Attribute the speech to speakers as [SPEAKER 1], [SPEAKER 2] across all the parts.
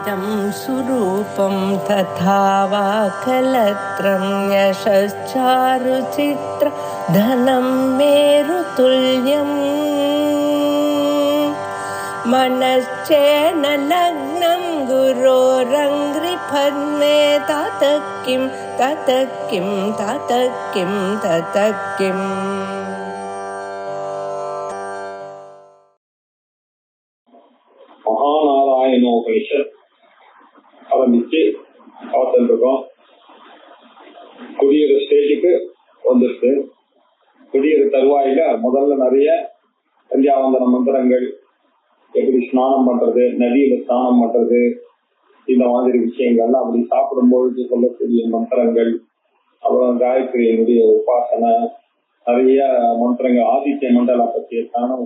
[SPEAKER 1] इदं सुरूपं तथा वा कलत्रं यशश्चारुचित्र धनं मेरुतुल्यम् मनश्चेन लग्नं गुरोरङ्घ्रिपद्मे ततः किं ततः किं ततः किं ततः किम्
[SPEAKER 2] மகாநாராயணோபனிஷத் ஆரம்பிச்சு பார்த்துருக்கோம். குடியேற ஸ்டேஜுக்கு வந்துருக்கு. குடியேற தருவாயில முதல்ல நிறைய சந்தியாவந்தன மந்திரங்கள், எப்படி ஸ்நானம் பண்றது, நதியில ஸ்நானம் பண்றது, இந்த மாதிரி விஷயங்கள்லாம் அப்படி சாப்பிடும்பொழுது சொல்லக்கூடிய மந்திரங்கள், அப்புறம் காயத்ரியினுடைய உபாசனை, நிறைய மந்திரங்கள், ஆதித்ய மண்டல பற்றிய ஸ்நானம்,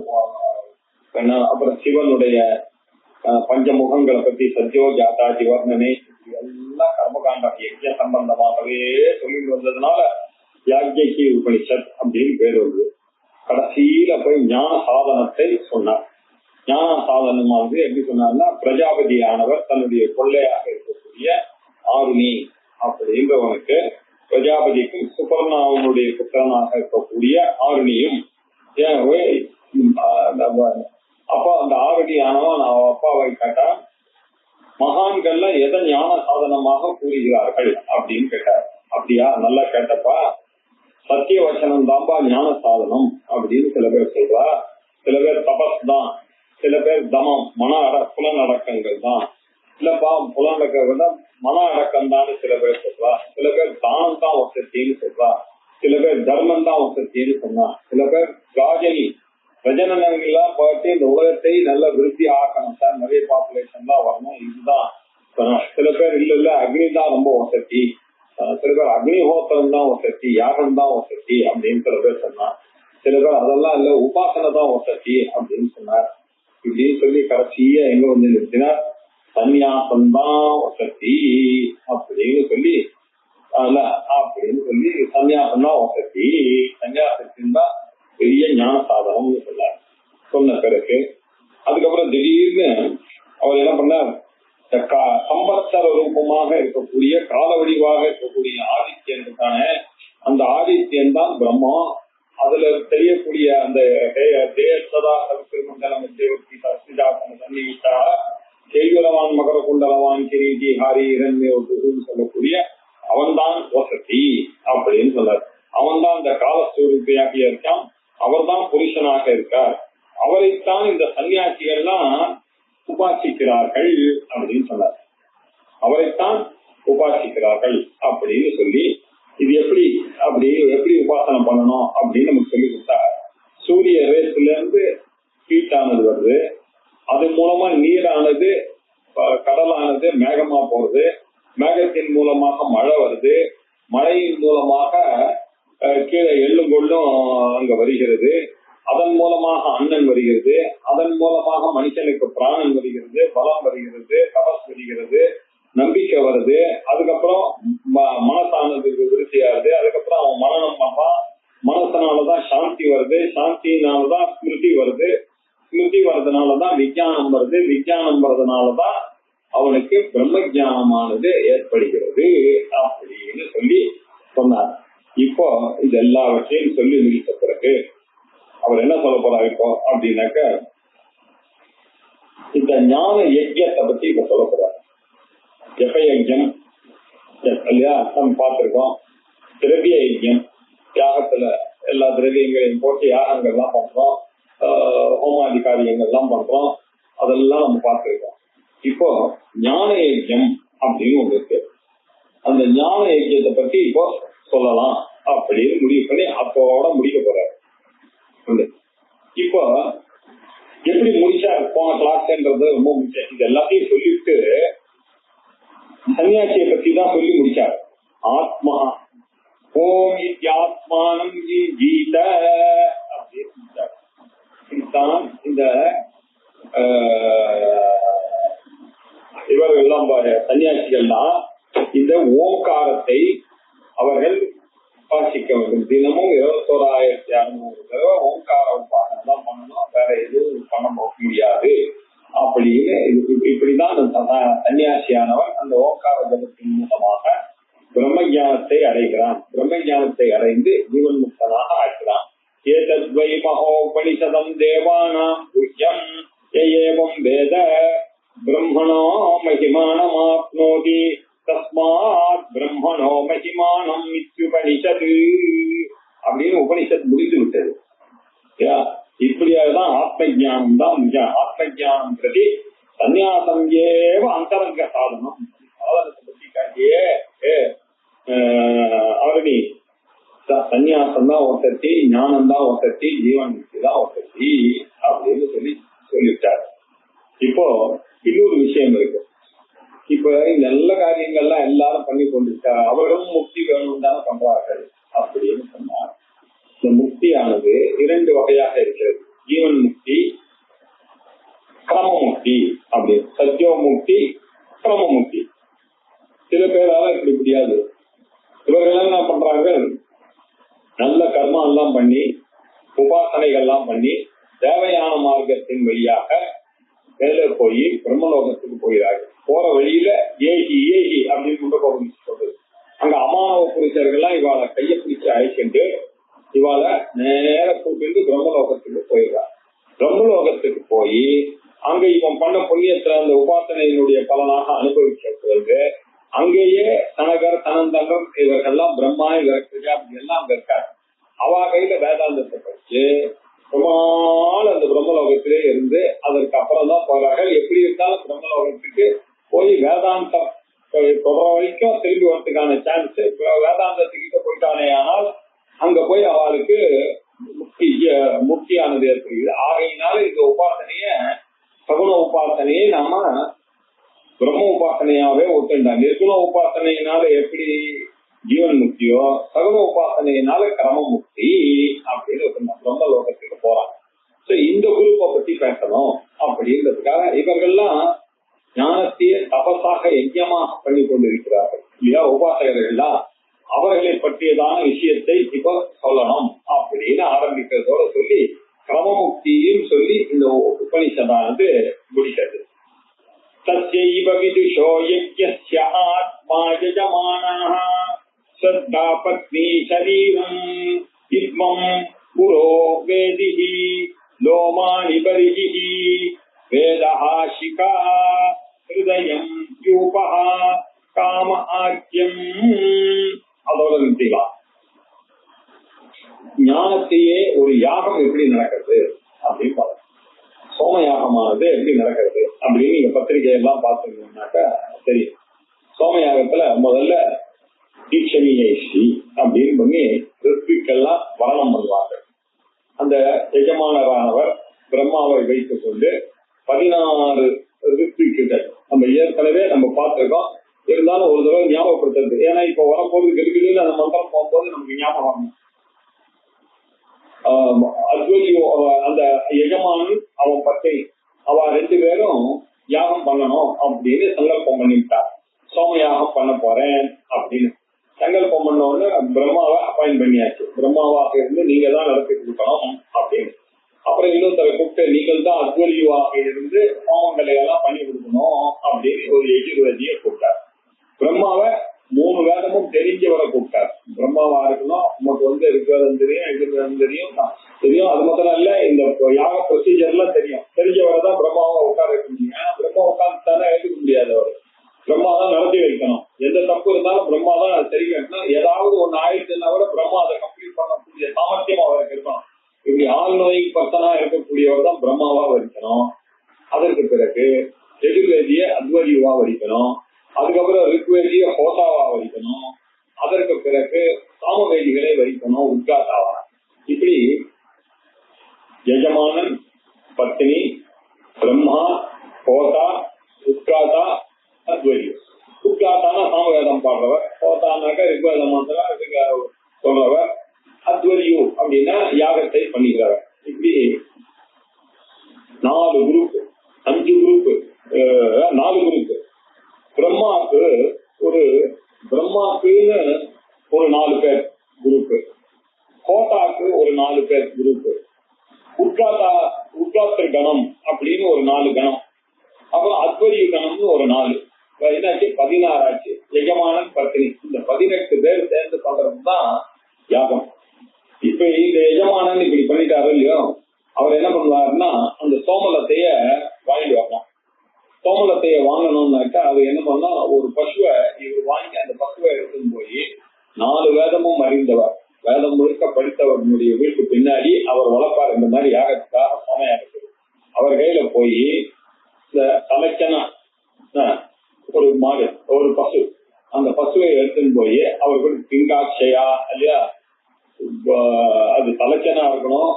[SPEAKER 2] அப்புறம் சிவனுடைய பஞ்சமுகங்களை பத்தி சத்யோ ஜாதாதி வர்ணனை, எல்லாம் கர்மகாண்ட யஜ்ய சம்பந்தமாகவே சொல்லிட்டு வந்ததுனால யாக்ஞி உபனிஷத் அப்படின்னு பேர் வருது. கடைசியில போய் ஞான சாதனத்தை சொன்னார். ஞான சாதனமானது எப்படி சொன்னார்னா, பிரஜாபதியானவர் தன்னுடைய கொள்ளையாக இருக்கக்கூடிய ஆருணி அப்படின்றவனுக்கு, பிரஜாபதிக்கும் சுபர்ணாவுடைய புத்திரனாக இருக்கக்கூடிய ஆருணியும், அப்பா அந்த ஆருணியானவன் அப்பாவை கேட்டா, மகான்கள்ல எதை ஞான சாதனமாக கூறுகிறார்கள் அப்படின்னு கேட்டார். அப்படியா, நல்லா கேட்டப்பா, சத்திய வச்சனம் தான்பா ஞான சாதனம் அப்படின்னு சில பேர் சொல்றா. சில பேர் தபஸ் தான், சில பேர் தமம் புலனடக்கங்கள் தான், இல்லப்பா புலனடக்க மன அடக்கம் தான் சில பேர் சொல்றா. சில பேர் தானம் தான் வசத்தின்னு சொல்றா. சில பேர் தர்மம் தான் வசத்தின்னு சொன்னா. சில பேர் ராஜனி பிரஜனங்கள்லாம் பார்த்து இந்த உலகத்தை நல்ல விருத்தி ஆக்கணும் சார், நிறைய பாப்புலேஷன் தான் வரணும், இதுதான். சில பேர் இல்ல அக்னி தான் ரொம்ப வசதி, சில பேர் அக்னிஹோத்திரம் தான் வசதி, யாகம் தான் வசதி அப்படின்னு சில பேர் சொன்னா. சில பேர் அதெல்லாம் இல்ல உபாசனை தான் வசதி அப்படின்னு சொன்னார். இப்படின்னு சொல்லி கடைசிய எங்க வந்து நிறுத்தினா, சன்னியாசம் தான் வசதி அப்படின்னு சொல்லி அப்படின்னு சொல்லி சன்னியாசம் தான் வசதி, சன்னியாசத்தின் தான் பெரிய ஞான சாதனம்னு சொன்னார். சொன்ன பிறகு அதுக்கப்புறம் திடீர்னு அவர் என்ன பண்ணார், சம்பத்சர ரூபமாக இருக்கக்கூடிய கால வடிவாக இருக்கக்கூடிய ஆதித்யன் இருக்கானே, அந்த ஆதித்யன் தான் பிரம்மா. அதுல தெரியக்கூடிய அந்த கேள்வரவான் மகர குண்டலவான் கிரீதி ஹாரி இரண்யன்னு சொல்லக்கூடிய அவன் தான் வசதி அப்படின்னு சொன்னார். அவன் தான் இந்த காலஸ்வரூபியாக இருக்கான், அவர் தான் புருஷனாக இருக்கார், அவரைத்தான் இந்த சன்னியாசிகள்லாம் உபாசிக்கிறார்கள் அப்படின்னு சொன்னார். அவரைத்தான் உபாசிக்கிறார்கள் அப்படின்னு சொல்லி, இது எப்படி உபாசனை பண்ணணும் அப்படின்னு நமக்கு சொல்லி கொடுத்தா, சூரிய ரேஸ்ல இருந்து ஹீட்டானது வருது, அது மூலமா நீரானது கடலானது மேகமா போறது, மேகத்தின் மூலமாக மழை வருது, மழையின் மூலமாக கீழே எள்ளும் கொள்ளும் அங்க வருகிறது, அதன் மூலமாக அண்ணன் வருகிறது, அதன் மூலமாக மனுஷனுக்கு பிராணன் வருகிறது, பலம் வருகிறது, தபஸ் வருகிறது, நம்பிக்கை வருது, அதுக்கப்புறம் மனசானது விருத்தியாகுது, அதுக்கப்புறம் அவன் மரணம் பார்ப்பான், மனசனாலதான் சாந்தி வருது, சாந்தினாலதான் ஸ்மிருதி வருது, ஸ்மிருதி வர்றதுனாலதான் விஞ்ஞானம் வருது, விஞ்ஞானம் வர்றதுனாலதான் அவனுக்கு பிரம்ம ஜானமானது ஏற்படுகிறது அப்படின்னு சொல்லி சொன்னார். இப்போ இது எல்லாவற்றையும் சொல்லி முடித்த பிறகு அவர் என்ன சொல்ல போறாரு இப்போ அப்படின்னாக்க, இந்த ஞான யஜ்யத்தை பத்தி இப்ப சொல்ல போறாரு. ஜப யஜ்யம் இல்லையா, நம்ம பார்த்திருக்கோம். திரவிய யஜ்யம், யாகத்துல எல்லா திரவியங்களையும் போட்டு யாகங்கள்லாம் பண்றோம், ஹோமாதி காரியங்கள்லாம் பண்றோம், அதெல்லாம் நம்ம பார்த்திருக்கோம். இப்போ ஞான யஜ்யம் அப்படின்னு ஒண்ணு இருக்கு. அந்த ஞான யஜ்யத்தை பத்தி இப்போ சொல்லலாம் அப்படின்னு முடிவு பண்ணி அப்போட முடிக்க போறாரு. இப்போ எப்படி முடிச்சா போன கிளாஸ்ன்றது ரொம்ப முக்கியம். இது எல்லாத்தையும் சொல்லிட்டு சன்னியாசியை பத்தி தான் சொல்லி முடிச்சார். ஆத்மா ஓம் இத்யாத்மானம் கீத அப்படின்னு முடிச்சார். இதுதான் இந்த இவர்கள்லாம் சன்னியாசிகள்லாம் இந்த ஓங்காரத்தை அவர்கள் உபாசிக்க வேண்டும். தினமும் 21,600 தடவை ஓங்கார உபாசனை தான் பண்ணணும், வேற எதுவும் பண்ண முடியாது அப்படின்னு இப்படிதான் சன்னியாசியானவன் அந்த ஓங்கார ஜபத்தின் மூலமாக பிரம்ம ஞானத்தை அடைகிறான். பிரம்ம ஞானத்தை அடைந்து ஜீவன் முக்தனாக ஆகிறான். ஏதத்வை மகோபனிஷதம் தேவானாம் குஹ்யம் ஏவம் வேத பிரம்மணோ மகிமானமாப்னோதி தஸ்மாத் பிரம்மணோ மகிமானம் இத்யுபனிஷத் அப்படின்னு உபனிஷத் முடிந்து விட்டது. இப்படியாகதான் ஆத்ம ஜானம் தான் ஆத்ம ஜானம் பிரதி சந்நியாசம் ஏவ அந்தரங்க சாதனம். சாதனத்தை பற்றி காட்டியே அவரணி சந்நியாசம் தான் ஒருத்தி, ஞானம் தான் ஒருத்தி, ஜீவன் முக்தி தான் ஒருத்தி அப்படின்னு சொல்லிவிட்டார். இப்போ இன்னொரு விஷயம் இருக்கு. இப்ப நல்ல காரியங்கள்லாம் எல்லாரும் பண்ணி கொண்டிருக்காரு, அவர்களும் முக்தி வேணும் தானே பண்றார்கள் அப்படின்னு சொன்னார். இந்த முக்தியானது 2 வகையாக இருக்கிறது. ஜீவன் முக்தி, கிரம முக்தி அப்படின்னு. சத்தியோ முக்தி, கிரம முக்தி. சில பேரால இப்படி முடியாது. இவர்கள் என்ன பண்றாங்க, நல்ல கர்மா எல்லாம் பண்ணி உபாசனைகள்லாம் பண்ணி தேவையான மார்க்கத்தின் வழியாக மேலே போய் பிரம்மலோகத்துக்கு போகிறார்கள். போற வழியில ஏகி ஏகி அப்படின்னு கொண்டு போக சொல்றது. அங்க அமானவ புருஷர்கள்லாம் இவாளை கையை பிடிச்சு அழைச்சிட்டு இவாளை நேர கூப்பிட்டு பிரம்மலோகத்துக்கு போயிடுறார். பிரம்மலோகத்துக்கு போய் அங்க இவன் பண்ண புண்ணியத்துல அந்த உபாசனையினுடைய பலனாக அனுபவிக்கிறது. அங்கேயே தனகர் தனந்தங்கம் இவர்கள்லாம் பிரம்மா இவர் பிரஜாபதி எல்லாம் அங்க இருக்காரு. அவா கையில வேதாந்தத்தை படிச்சு ரொம்ப நாள் அந்த பிரம்மலோகத்திலே இருந்து அதற்கு அப்புறம் தான் போறார்கள். எப்படி இருந்தாலும் பிரம்மலோகத்துக்கு போய் வேதாந்தம் தொடர வரைக்கும் திரும்பி வரதுக்கான சான்ஸ் வேதாந்தத்துக்கிட்ட போயிட்டானே. ஆனால் அங்க போய் அவளுக்கு முக்தியானது ஏற்படுகிறது. ஆகையினால இந்த உபாசனைய சகுண உபாசனையை நாம பிரம்ம உபாசனையாவே ஒத்துண்டா. நிர்குண உபாசனையினால எப்படி ஜீவன் முக்தியோ சகுண உபாசனையினால கிரம முக்தி அப்படின்னு பிரம்ம லோகத்துக்கு போறாங்க. இந்த குரூப்பை பத்தி பேசணும் அப்படின்றதுக்காக இவர்கள்லாம் ஞானத்தையே தபசாக யஜ்யமாக பண்ணி கொண்டிருக்கிறார்கள் இல்லையா உபாசகர்கள்லாம். அவர்களை பற்றியதான விஷயத்தை இப்ப சொல்லணும் அப்படின்னு ஆரம்பிக்கிறதோட சொல்லி கிரமமுக்தியும் சொல்லி இந்த உபனிஷதானது முடிக்கிறது. தஸ்யைவ விதுஷோ யஜ்யஸ்ய ஆத்மா யஜமானஹ ஸ்ரத்தா பத்னி சரீரம் இத்மம் புரோ வேதிஹி லோமானி பரிஹி வேதஹ சிகா ஹிருதயம் யூபஹ காம ஆக்யம். அதோட நிறுத்திக்கலாம். ஞானத்தையே ஒரு யாகம் எப்படி நடக்கிறது அப்படின்னு பாருங்க. சோமயாகமானது எப்படி நடக்கிறது அப்படின்னு நீங்க பத்திரிகையெல்லாம் பார்த்துருந்தீங்கன்னாக்கா தெரியும். சோமயாகத்துல முதல்ல தீட்சணியேஷி அப்படின்னு பண்ணி ரித்விக்கெல்லாம் வரணம் பண்ணுவாங்க. அந்த எஜமானரானவர் பிரம்மாவை வைத்துக் கொண்டு 16 ரித்விக்குகள் நம்ம ஏற்கனவே நம்ம பார்த்திருக்கோம். இருந்தாலும் ஒரு தடவை ஞாபகப்படுத்துறது. ஏன்னா இப்ப வரப்போது கெடுக்குதுன்னு அந்த மந்திரம் போகும்போது நமக்கு ஞாபகம் வரணும். அத்வதியோ அந்த எஜமானன் அவன் பத்தினி அவ 2 பேரும் யாகம் பண்ணணும் அப்படின்னு சங்கல்பம் பண்ணிவிட்டார். சோம யாகம் பண்ண போறேன் அப்படின்னு சங்கல்பம் பண்ண உடனே பிரம்மாவை அப்பாயிண்ட் பண்ணியாச்சு. பிரம்மாவாக இருந்து நீங்க தான் நடத்தி கொடுக்கணும் அப்படின்னு. அப்புறம் இன்னொருத்தரை கூப்பிட்டு நீங்கள் தான் அத்வதியுவாக இருந்து ஹோமங்களை எல்லாம் பண்ணி கொடுக்கணும் அப்படின்னு ஒரு எஜுர்வேதியை கூப்பிட்டார். பிரம்மாவை 3 வேதமும் தெரிஞ்சவரை கூப்பிட்டார். பிரம்மாவா இருக்கணும், நமக்கு ரிக்வேதம் தெரியும், எஜுர்வேதம் தெரியும். அது மாத்திரம் இல்ல, இந்த யாக ப்ரொசீஜர்லாம் தெரியும். தெரிஞ்சவரை தான் பிரம்மாவை உட்கார வைக்க முடியும். ஏன்னா பிரம்மா உட்கார்ந்து தானே எடுக்க முடியாது. அவர் பிரம்மா தான் நடத்தி வைக்கணும். எந்த தப்பு இருந்தாலும் பிரம்மா தான் சரி வைக்கணும். ஏதாவது ஒண்ணு ஆயிடுச்சுன்னா கூட பிரம்மா அதை கம்ப்ளீட் பண்ணக்கூடிய சாமர்த்தியம் அவருக்கு இருக்கணும். இப்படி ஆல் நோயிங் பர்சனா இருக்கக்கூடியவர் தான் பிரம்மாவா வரிக்கணும். அதற்கு பிறகு எஜுர்வேதிய அத்வதியுவா வரிக்கணும். அதுக்கப்புறம் ரிக்வேதிய ஹோதாவா வரிக்கணும். அதற்கு பிறகு சாமவேதிகளை வரிக்கணும் உத்காதாவா. இப்படி யஜமானன், பத்னி, பிரம்மா, ஹோதா, உத்காதா, அத்வதி. உத்காதானா சாமவேதம் பாடுறவர், ஹோதானாக்க ரிக்வேதம் சொல்றவர், அத்வதியு அப்படின்னா யாகத்தை பண்ணிக்கிறவர். இப்படி 4 குரூப், 5 குரூப், 4 குரூப். பிரம்மாக்குன்னு ஒரு 4 பேர் குரூப், ஹோதாக்கு ஒரு 4 பேர் குரூப், உத்காத்திர கணம் அப்படின்னு ஒரு 4 கணம், அத்வரியுகணம்னு ஒரு 4 என்னாச்சு 16 ஆச்சு. எஜமானன் பத்தினி இந்த 18 பேர் சேர்ந்து பண்றதுதான் யாகம். இப்ப இந்த எஜமானன் இப்படி பண்ணிட்டாரு இல்லையோ, அவர் என்ன பண்ணுவாருன்னா அந்த சோமலத்தைய வாங்கிட்டு வரணும். சோமலத்தைய வாங்கணும்னாக்கா அது என்ன பண்ணா, ஒரு பசுவை இவர் வாங்கி அந்த பசுவை எடுத்துன்னு போய் 4 வேதமும் அறிந்தவர், வேதம் முழுக்க படித்தவர்களுடைய வீட்டு பின்னாடி அவர் வளர்ப்பார். இந்த மாதிரி யாகத்துக்காக சோமயாகத்துக்கு அவர் கையில போய் இந்த தலைச்சனா ஒரு மாடு, ஒரு பசு, அந்த பசுவை எடுத்துன்னு போய் அவர்களுக்கு பிங்காட்சையா இல்லையா, அது தலைச்சனா இருக்கணும்,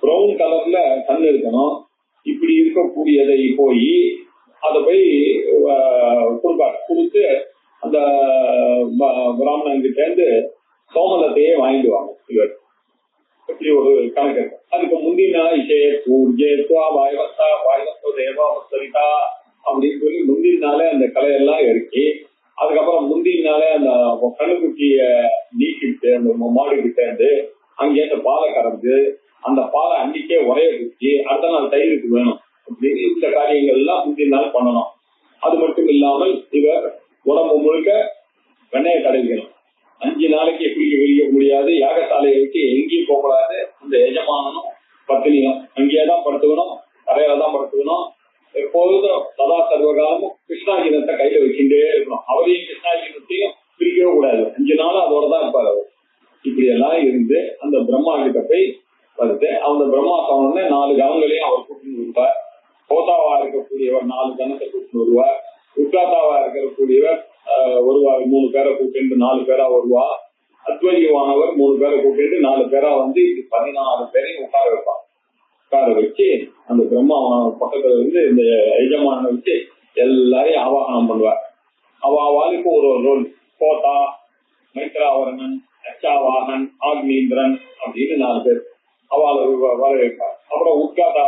[SPEAKER 2] ப்ரௌன் கலர்ல கண் இருக்கணும், இப்படி இருக்கக்கூடியதை போய் அதை போய் கொடுப்பார். கொடுத்து அந்த பிராமணன் கிட்ட இருந்து சோமலத்தையே வாங்கிடுவாங்க. இவர் இப்படி ஒரு கணக்கு இருக்கும். அதுக்கு முந்தின தேவாவஸ்தரிதா அப்படின்னு சொல்லி முந்தினாலே அந்த கலையெல்லாம் இறக்கி, அதுக்கப்புறம் முந்தினாலே அந்த கண்ணுக்குட்டிய நீக்கிட்டு அந்த மாடு கிட்ட இருந்து அங்கேருந்து பாலை கறந்து அந்த பாலை அன்னைக்கே உரைய குத்தி அடுத்த நாள் தயிருக்கு வேணும் அப்படின்னு இந்த காரியங்கள் எல்லாம் முந்தின நாள் பண்ணணும். அது மட்டும் இல்லாமல் இவர் உடம்பு முழுக்க வெண்ணையை தடவிக்கணும். 5 நாளைக்கு குளிக்க முடியாது. யாகசாலையை விட்டு எங்கேயும் போகக்கூடாது. இந்த எஜமானனும் பத்தினியும் அங்கேயேதான் படுத்துக்கணும், கரையில தான் படுத்துக்கணும். எப்பொழுதும் சதா சர்வகாலமும் கிருஷ்ணாஜினத்தை கையில வச்சுட்டே இருக்கணும். அவரையும் கிருஷ்ணாஜினத்தையும் பிரிக்கவே கூடாது. 5 நாள் அதோட தான் இருப்பார் அவர். இப்படி எல்லாம் இருந்து அந்த பிரம்மா கிட்ட போய் வருது. அந்த பிரம்மா சொன்ன 4 கணங்களையும் அவர் கூட்டின்னு வருவார். கோதாவா இருக்கக்கூடியவர் 4 கணத்தை கூட்டின்னு வருவார். உட்காத்தாவா இருக்கக்கூடியவர் வருவார். 3 பேரை கூட்டிட்டு 4 பேரா வருவா. அத்வரியவானவர் 3 பேரை கூட்டிட்டு 4 பேரா வந்து 16 பேரையும் உட்கார வைப்பார். உட்கார வச்சு அந்த பிரம்மாவான பக்கத்துல இருந்து இந்த எஜமான வச்சு எல்லாரையும் ஆவாகனம் பண்ணுவார். அவாவாளுக்கு ஒரு ரோல். கோதா, மைத்ராவரணன், அச்சாவாகன், ஆக்னீந்திரன் அப்படின்னு 4 பேர் அவளை வர வைப்பார். அப்புறம் உட்காத்தா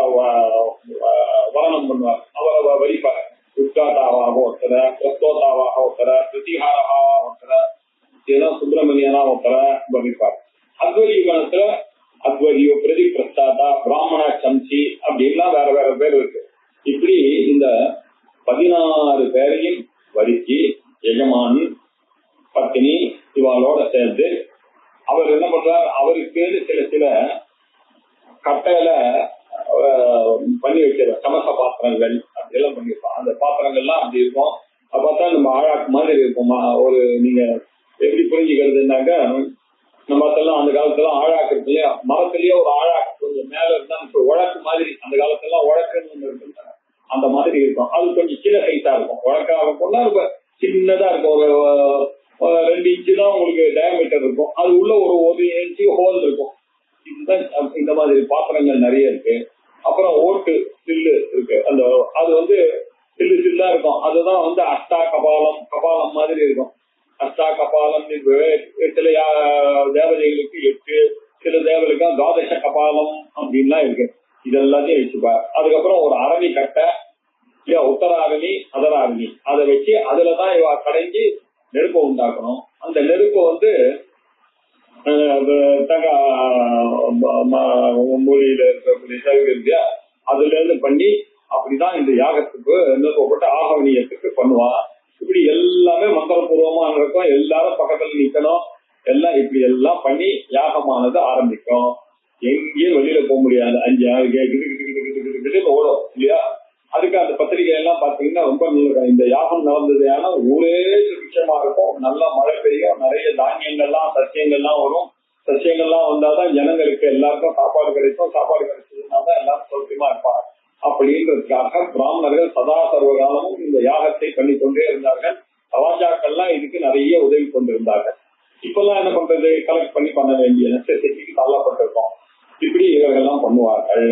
[SPEAKER 2] வரணம் பண்ணுவார். அவரை வரிப்பார். உட்காத்தாவாக ஒருத்தர, பிரஸ்தோதாவாக ஒருத்தர, பிரதிகாரா ஒருத்தர, இதெல்லாம் சுப்பிரமணியனா ஒருத்தர வரிப்பார். அத்வரியுகணத்துல அத்வரியோ, பிரதி பிரஸ்தாதா, பிராமண சம்சி அப்படின்லாம் வேற வேற பேர் இருக்கு. இப்படி இந்த 16 பேரையும் வரிச்சு எஜமான் பத்தினி இவாளோட சேர்ந்து அவர் என்ன பண்றார், அவருக்கு சில கட்டையில பண்ணி வைக்கிற சமச பாத்திரங்கள் அப்படி எல்லாம் பண்ணிருப்பான். அந்த பாத்திரங்கள்லாம் அப்படி இருக்கும். அது பார்த்தா நம்ம ஆழாக்கு மாதிரி இருக்கும். ஒரு நீங்க எப்படி புரிஞ்சுக்கிறதுனாக்க, நம்ம அந்த காலத்துல ஆழாக்கு இருக்கு இல்லையா, மரத்திலேயே ஒரு ஆழாக்கு கொஞ்சம் மேல இருந்தா உழக்கு மாதிரி, அந்த காலத்துல உழக்குன்னு ஒண்ணு இருக்கு, அந்த மாதிரி இருக்கும். அது கொஞ்சம் சின்ன சைஸா இருக்கும். உழக்காக போனா ரொம்ப சின்னதா இருக்கும். ஒரு 2 இன்ச்சு தான் உங்களுக்கு டயாமீட்டர் இருக்கும். அது உள்ள ஒரு 1 இன்ச்சு ஹோல் இருக்கும். இதுதான் இந்த மாதிரி பாத்திரங்கள் நிறைய இருக்கு. அப்புறம் ஓட்டு சில்லு இருக்கு. அந்த அது வந்து சில்லா இருக்கும். அதுதான் வந்து அஷ்டா கபாலம், கபாலம் மாதிரி இருக்கும். அஷ்டா கபாலம் சில தேவதைகளுக்கு 8, சில தேவதைகளுக்கு துவாதச கபாலம் அப்படின்லாம் இருக்கு. இதெல்லாத்தையும் வச்சுப்பார். அதுக்கப்புறம் ஒரு அரணி கட்டை, உத்தராரணி, அதராரணி, அதை வச்சு அதுலதான் இவ கடைஞ்சி நெருப்பை உண்டாக்கணும். அந்த நெருப்பை வந்து மூலியில இருக்கக்கூடிய சைவ அதுல இருந்து பண்ணி அப்படிதான் இந்த யாகத்துக்கு நிறுவப்பட்ட ஆகவனியத்துக்கு பண்ணுவா. இப்படி எல்லாமே மந்திரபூர்வமா இருக்கும். எல்லாரும் பக்கத்துல நிக்கணும். எல்லாம் இப்படி எல்லாம் பண்ணி யாகமானது ஆரம்பிக்கும். எங்கேயும் வெளியில போக முடியாது. 5 ஓடும் இல்லையா. அதுக்கு அந்த பத்திரிகை எல்லாம் பாத்தீங்கன்னா ரொம்ப நல்ல இந்த யாகம் நடந்தது. ஏன்னா ஊரே சுபிட்சமா இருக்கும். நல்லா மழை பெய்யும். நிறைய தானியங்கள்லாம் சசியங்கள்லாம் வரும். சசியங்கள்லாம் வந்தாதான் ஜனங்களுக்கு எல்லாருக்கும் சாப்பாடு கிடைக்கும். சாப்பாடு கிடைச்சதுனாதான் எல்லாரும் சௌக்கியமா இருப்பாங்க. அப்படின்றதுக்காக பிராமணர்கள் சதா சர்வகாலமும் இந்த யாகத்தை பண்ணி கொண்டே இருந்தார்கள். சவாஜாக்கள்லாம் இதுக்கு நிறைய உதவி கொண்டிருந்தார்கள். இப்பெல்லாம் என்ன பண்றது, கலெக்ட் பண்ண வேண்டிய நெசசிட்டிக்கு தள்ளப்பட்டிருக்கோம். இப்படி இவர்கள்லாம் பண்ணுவார்கள்.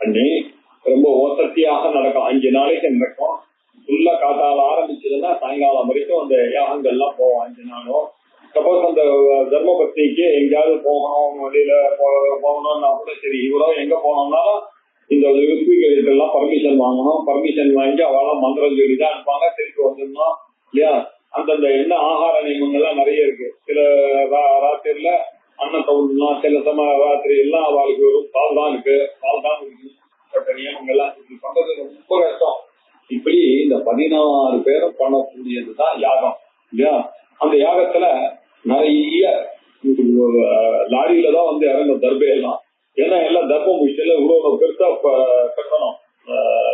[SPEAKER 2] பண்ணி ரொம்ப ஓசத்தியாக நடக்கும். 5 நாளைக்கு நடக்கும். ஃபுல்லா காத்தால ஆரம்பிச்சதுன்னா சாயங்காலம் வரைக்கும் அந்த யாகங்கள்லாம் போவோம். 5 நாளும். சப்போஸ் அந்த தர்மபத்தினிக்கு எங்கேயாவது போகணும், வெளியில போகணும்னா கூட சரி, இவரோ எங்க போனோம்னாலும் இந்த எல்லாம் பர்மிஷன் வாங்கணும். பர்மிஷன் வாங்கி அவெல்லாம் மந்திரம் சொல்லி தான் இருப்பாங்க. திருப்பி வந்துடணும் இல்லையா. அந்தந்த என்ன ஆகார நியமங்கள்லாம் நிறைய இருக்கு. சில ராத்திரில அன்னத்தவுலாம், சில ராத்திரி எல்லாம் அவளுக்கு வெறும் பால் தான் இருக்கு. பால் தான் இருக்கு. நியமங்கள்லாம் இப்படி பண்றது ரொம்ப 16 பேரும் பண்ணக்கூடியதுதான் யாகம் இல்லையா? அந்த யாகத்துல நிறைய லாரியில தான் வந்து இறங்க தர்பையெல்லாம். ஏன்னா எல்லாம் தர்பம் முடிச்சல இவ்வளவு பெருசா கட்டணும்.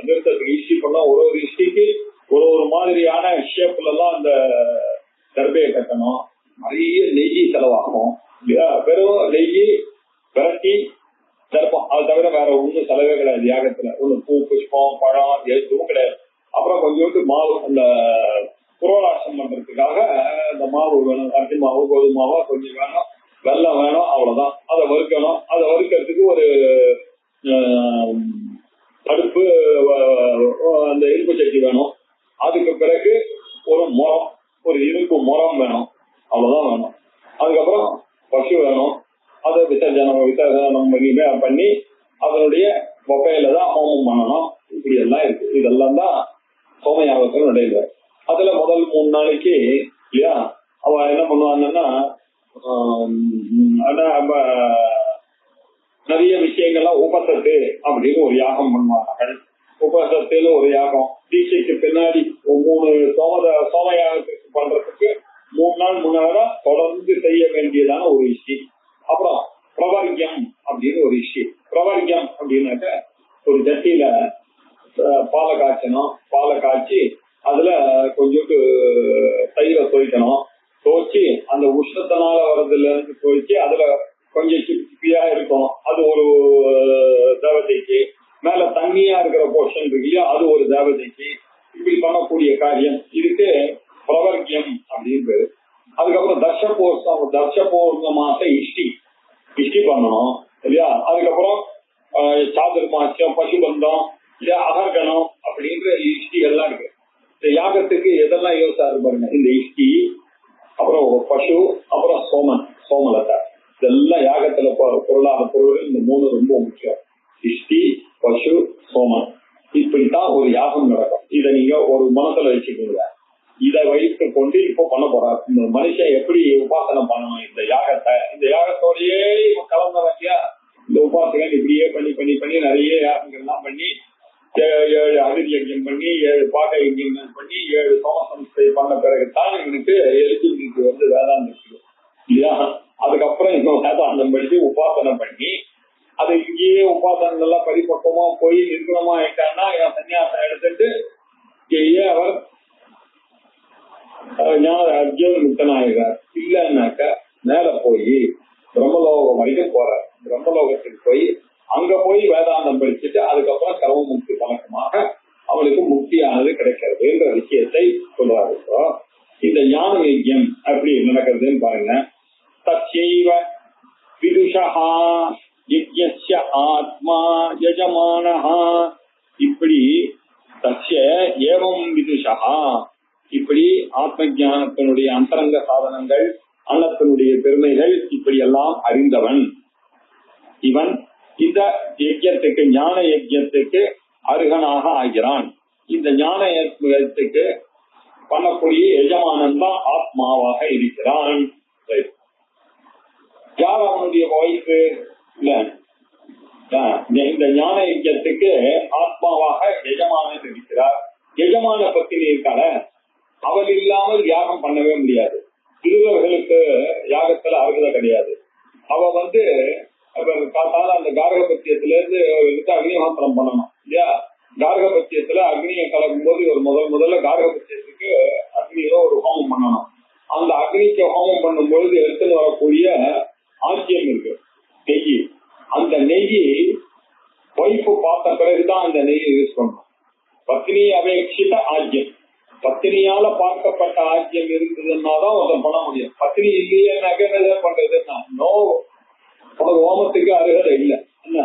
[SPEAKER 2] நிறுத்தத்துக்கு இஷ்டி பண்ணா ஒரு இஷ்டிக்கு ஒரு மாதிரியான ஷேப்ல எல்லாம் அந்த தர்பையை கட்டணும். நிறைய நெய்யி செலவாகும் இல்லையா? வெறும் நெய்யி விரட்டி தர்பம், அது தவிர வேற ஒன்றும் செலவே கிடையாது யாகத்துல. ஒண்ணு பூ, புஷ்பம், பழம் எதுவும் கிடையாது. அப்புறம் கொஞ்சோண்டு மாவு, அந்த புரோடாசம் பண்றதுக்காக இந்த மாவு வேணும். அரிசி மாவு, கோதுமை மாவா கொஞ்சம் வேணும், வெல்லம் வேணும், அவ்வளவுதான். அதை வறுக்கணும். அதை வறுக்கிறதுக்கு ஒரு அடுப்பு, அந்த இரும்பு சட்டி வேணும். அதுக்கு பிறகு ஒரு முறம், ஒரு இரும்பு முறம் வேணும், அவ்வளவுதான் வேணும். அதுக்கப்புறம் பசு வேணும். அதை விசர்ஜனம் பண்ணி அதனுடைய வகையில தான் ஹோமம் பண்ணணும். இப்படி எல்லாம் இருக்கு. இதெல்லாம் தான் சோமயாகத்தில் நடைபெறும். அதுல முதல் 3 நாளைக்கு இல்லையா அவ என்ன பண்ணுவாங்கன்னா நிறைய விஷயங்கள்லாம் உபசத்து அப்படின்னு ஒரு யாகம் பண்ணுவார்கள். உபசத்துல ஒரு யாகம், தீட்சைக்கு பின்னாடி 3 சோமயாகத்துக்கு பண்றதுக்கு 3 நாள் முன்னாடி தொடர்ந்து செய்ய வேண்டியதான ஒரு விஷயம். அப்புறம் பிரவர்க்கம் அப்படின்னு ஒரு விஷயம். பிரவர்க்கம் அப்படின்னாக்க ஒரு ஜட்டியில பாலை காய்ச்சணும். பாலை காய்ச்சி அதுல கொஞ்சோண்டு தயிரை துவைக்கணும். துவைச்சு அந்த உஷ்ணத்தினால வர்றதுல இருந்து துவைச்சு அதுல கொஞ்சம் சிப்பியா இருக்கும். அது ஒரு தேவதைக்கு. மேல தண்ணியா இருக்கிற போர்ஷன் இருக்கு இல்லையா, அது ஒரு தேவதைக்கு. இப்படி பண்ணக்கூடிய காரியம் இதுக்கு பிரவர்க்கியம் அப்படின்னு பேரு. அதுக்கப்புறம் தர்ஷபூர்ணமாக இஷ்டி பண்ணணும் இல்லையா? அதுக்கப்புறம் சாதுர்மாசியம், பசுபந்தம் இல்லையா, அகர்கணம் அப்படின்ற இஷ்டிகள்லாம் இருக்கு. இந்த யாகத்துக்கு எதெல்லாம் யோசா பாருங்க. இந்த இஷ்டி, அப்புறம் பசு, அப்புறம் சோமலதா, இதெல்லாம் யாகத்துல பொருளாத பொருள்கள். இந்த 3 ரொம்ப முக்கியம். இஷ்டி, பசு, சோமன். இப்படித்தான் ஒரு யாகம் நடக்கும். இதை நீங்க ஒரு மனசுல வச்சுக்கோங்க. இதை வைத்து கொண்டு இப்போ பண்ண போறாரு. இந்த மனுஷன் எப்படி உபாசனை பண்ணணும் இந்த யாகத்தை, இந்த யாகத்தோடையே கலந்தவங்க. இந்த உபாசகன் இப்படியே பண்ணி நிறைய யாகங்கள்லாம் பண்ணி 7 அகிர் யஜ்யம் பண்ணி 7 பாக யஜ்யங்கள் பண்ணி 7 சோமசம்ஸ்தை பண்ண பிறகுதான் இவனுக்கு எலிஜிபிலிட்டி வந்து வேதாந்தம் இல்லையா? அதுக்கப்புறம் இன்னும் வேதாந்தம் படிச்சு உபாசனை பண்ணி அது இங்கேயே உபாசனங்கள்லாம் பரிபக்குவமா போய் நிர்குணமா ஆயிட்டான்னா இவன் சன்னியாசம் எடுத்துட்டு இங்கேயே அவர் அர்ஜுன் முக்தனாகிறார். இல்லைன்னாக்க மேல போய் பிரம்மலோகம் வரைக்கும் போறார். பிரம்மலோகத்துக்கு போய் அங்க போய் வேதாந்தம் படிச்சுட்டு அதுக்கப்புறம் கர்ம முக்தி பழக்கமாக அவனுக்கு முக்தியானது கிடைக்கிறதுன்ற விஷயத்தை சொல்றாரு. இந்த ஞான யஜ்யம் எப்படி நடக்கிறதுன்னு பாருங்க. தச்சைவ விதுஷா யஜ்யஸ்ய ஆத்மா யஜமானஹா. இப்படி தஸ்ய ஏவம் விதுஷா, இப்படி ஆத்ம ஞானத்தினுடைய அந்தரங்க சாதனங்கள், அன்னத்தினுடைய பெருமைகள் இப்படி எல்லாம் அறிந்தவன் இவன் இந்த யஜ்யத்துக்கு, ஞான யஜ்யத்துக்கு அருகனாக ஆகிறான். இந்த ஞான யஜ்யத்துக்கு பண்ணக்கூடிய எஜமானன் தான் ஆத்மாவாக இருக்கிறான். யார் அவனுடைய வாய்ப்பு? இந்த ஞான யஜ்யத்துக்கு ஆத்மாவாக எஜமானன் இருக்கிறார். எஜமான பத்தினி இருக்கால, அவள் இல்லாமல் யாகம் பண்ணவே முடியாது. சிறுவர்களுக்கு யாகத்துல அருகதை கிடையாது. அவ வந்து காத்தால அந்த கார்கபத்தியத்துல இருந்து அக்னிஹோத்திரம் பண்ணணும் இல்லையா? கார்கபத்தியத்துல அக்னியை கலக்கும் போது ஒரு முதல்ல கார்கபத்தியத்துக்கு அக்னியில ஒரு ஹோமம் பண்ணணும். அந்த அக்னிக்கு ஹோமம் பண்ணும் பொழுது எடுத்துன்னு வரக்கூடிய ஆச்சியம் இருக்கு, நெய். அந்த நெய் வைப்பு பார்த்த பிறகுதான் அந்த நெய்யை யூஸ் பண்ணணும். பத்னி அபேட்சித ஆஜ்யம், பத்தினியால பார்க்கப்பட்ட ஆஜ்யம் இருந்ததுன்னா தான் ஒருத்தன் பண்ண முடியும். பத்தினி இல்லையே நகை பண்றதுன்னா நோ, உனக்கு ஹோமத்துக்கு அருகதை இல்லை என்ன.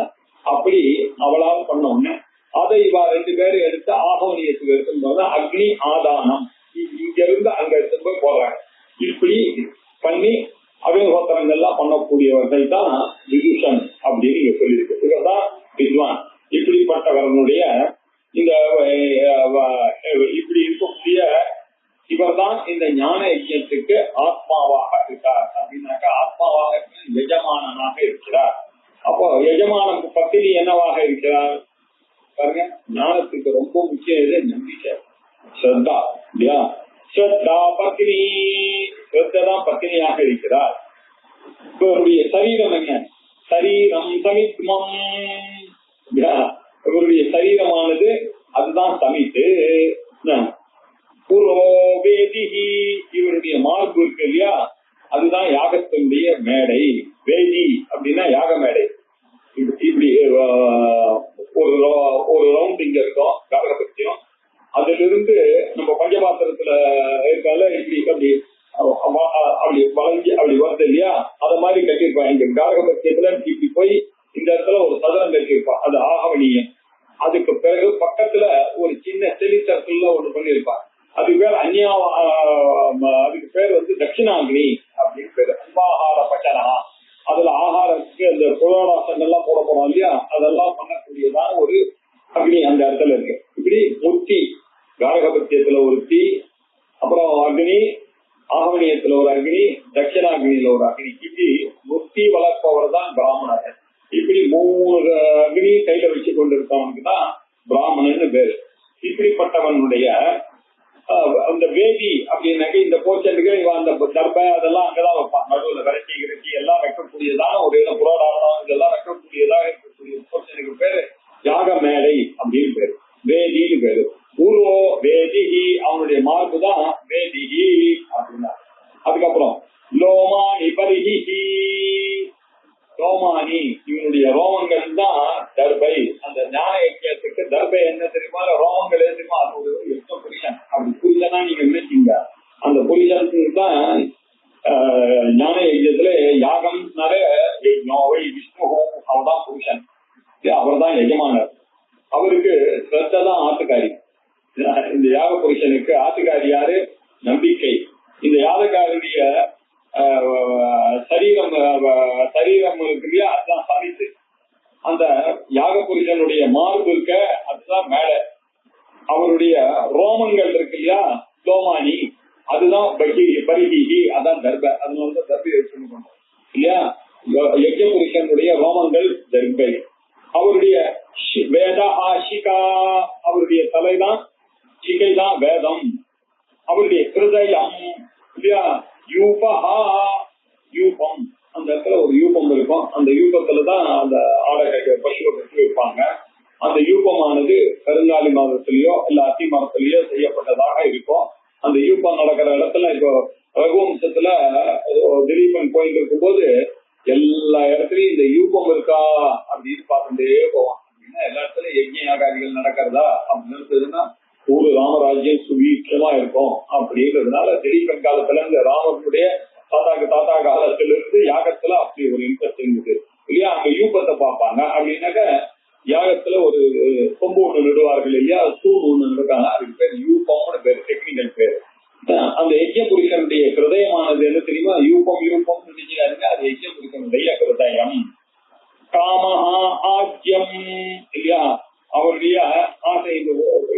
[SPEAKER 2] அப்படி அவளால் பண்ணோம்னா அதை இவா 2 பேரும் எடுத்து ஆகவனியத்துக்கு எடுத்துன்னு அக்னி ஆதானம், இங்க இருந்து அங்க எடுத்து போய் போடுறாங்க. இப்படி பண்ணி அக்னிஹோத்திரங்கள்லாம் பண்ணக்கூடியவர்கள் தான் விதுஷன் அப்படின்னு இங்க சொல்லியிருக்கு. இவர்தான் வித்வான். இப்படிப்பட்டவர்களுடைய இந்த இப்படி இருக்கக்கூடிய இவர் தான் இந்த ஞான யஜ்யத்துக்கு ஆத்மாவாக இருக்கார். அப்படின்னாக்கா ஆத்மாவாக எஜமானனாக இருக்கிறார். அப்போ எஜமான பத்தினி என்னவாக இருக்கிறார் பாருங்க. ஞானத்துக்கு ரொம்ப முக்கியம் இது நம்பிக்கை, ஸ்ரத்தா இல்லையா? ஸ்ரத்தா பத்னி, ஸ்ரத்ததான் பத்னியாக இருக்கிறார். இவருடைய சரீரம் என்ன? சரீரம் சமித்மம், இவருடைய சரீரமானது அதுதான் சமித்து. வேதிகி, இவருடைய மார்பு இருக்கு இல்லையா, அதுதான் யாகத்தினுடைய மேடை. வேதி அப்படின்னா யாக மேடை. இப்படி ஒரு ரவுண்ட் இங்க இருக்கும் காரகபட்சியம். அதுல இருந்து நம்ம பஞ்சபாத்திரத்துல இருக்கால இப்படி அப்படி அப்படி வளைஞ்சு அப்படி வருது இல்லையா, அத மாதிரி கட்டியிருப்பான். இங்க காரகபட்சியத்துல இப்படி போய் இந்த இடத்துல ஒரு சதுரம் கட்டியிருப்பான், அது ஆகவனியம். அதுக்கு பிறகு பக்கத்துல ஒரு சின்ன செலி சர்க்கிள்ல ஒண்ணு பண்ணியிருப்பான், அதுக்கு பேர் அதுக்கு பேர் வந்து தட்சிணாகினி அப்படின்னு பேரு. அன்பாகார பச்சனா, அதுல ஆகாரத்துக்கு அந்த புரோடாசங்கள்லாம் போட போறோம் இல்லையா, அதெல்லாம் பண்ணக்கூடியதான ஒரு அக்னி அந்த இடத்துல இருக்கு. இப்படி முத்தி, காரகபத்தியத்துல ஒரு தீ, அப்புறம் அக்னி, ஆகவனியத்துல ஒரு அக்னி, தட்சிணாகினியில ஒரு அக்னி, இப்படி முத்தி வளர்ப்பவர் தான் பிராமணர். இப்படி 3 அக்னி கையில வச்சு கொண்டிருக்கவனுக்கு தான் பிராமணன்னு பேரு. இப்படிப்பட்டவனுடைய அந்த வேதி அப்படின்னாக்க இந்த போர்ச்சனுக்கு அந்த தர்பை அதெல்லாம் அங்கதான் வைப்பான். நடுவில் விரட்டி கிரட்டி எல்லாம் வைக்கக்கூடியதான ஒரு இடம், புரோடாரணம் இதெல்லாம் வைக்கக்கூடியதாக இருக்கக்கூடிய போர்ச்சனுக்கு பேரு யாக மேடை அப்படின்னு பேரு, வேதின்னு பேரு. பூர்வோ வேதிகி, அவனுடைய மார்பு தான் வேதிகி அப்படின்னா. அதுக்கப்புறம் லோமானி பரிஹி, ரோமானி, இவனுடைய ரோமங்கள் தான் தர்பை. அந்த ஞான யஜ்ஞத்துக்கு தர்பை என்ன தெரியுமா, ரோமங்கள் தெரியுமா, அது ஒரு யுத்த புருஷன். அப்படி புருஷனா நீங்க நினைச்சீங்க, அந்த புருஷனுக்கு தான் ஞான யஜ்ஞத்துல யாகம்னாலே விஷ்ணு, அவர்தான் புருஷன், அவர் தான் எஜமானர். அவருக்கு ஸ்ரத்த தான் ஆத்துக்காரி. இந்த யாக புருஷனுக்கு ஆத்துக்காரி யாரு? நம்பிக்கை. இந்த யாகக்காரனுடைய சரீரம் இருக்கு இல்லையா, அதுதான் சமித்து. அந்த யாக புருஷனுடைய மார்பு இருக்க அதுதான் மேடை. அவருடைய ரோமங்கள் இருக்கு இல்லையா, லோமானி, அதுதான் பரிஹி, அதான் தர்பை. அதனாலதான் தர்பை வச்சுக்கணும் இல்லையா. யஜ்ஞ புருஷனுடைய ரோமங்கள் தர்பை. அவருடைய வேதஹாஷிகா, அவருடைய தலைதான் சிகை தான் வேதம். அவருடைய ஹிருதயம் இல்லையா, யூபஹா, யூபம், அந்த இடத்துல ஒரு யூபம் இருக்கும். அந்த யூபத்துலதான் அந்த ஆடை பசுவை கட்டி வைப்பாங்க. அந்த யூபமானது கருங்காலி மரத்திலேயோ இல்ல அத்தி மரத்திலேயோ செய்யப்பட்டதாக இருக்கும். அந்த யூபம் நடக்கிற இடத்துல இப்போ ரகுவம்சத்துல திலீபன் போயிட்டு இருக்கும் போது எல்லா இடத்துலயும் இந்த யூபம் இருக்கா அப்படின்னு பார்த்துட்டே போவான். அப்படின்னா எல்லா இடத்துலயும் யஜ்ஞ யாகாதிகள் நடக்கிறதா அப்படின்னு இருந்ததுன்னா ஒரு ராமராஜ்யம் சுவீட்சமா இருக்கும். அப்படின்றதுனால திலீபன் காலத்துல இந்த ராமனுடைய தாத்தா காலத்திலிருந்து யாகத்துல அப்படி ஒரு இன்ட்ரெஸ்ட் இருந்தது இல்லையா. அங்க யூபத்தை பார்ப்பாங்க. அப்படின்னாக்க யாகத்துல ஒரு கொம்பு ஒண்ணு நடுவார்கள் இல்லையா, தூண் ஒண்ணு நடுக்காங்க, அதுக்கு பேர் யூபம்னு பேரு, டெக்னிக்கல் பேரு. அந்த யஜ்ஞ புருஷனுடைய ஹிருதயமானது என்ன தெரியுமா, யூபம் நினைச்சாருங்க, அது யஜ்ஞ புருஷனுடைய ஹிருதயம். காமஹா ஆஜ்யம் இல்லையா, அவருடைய ஆசை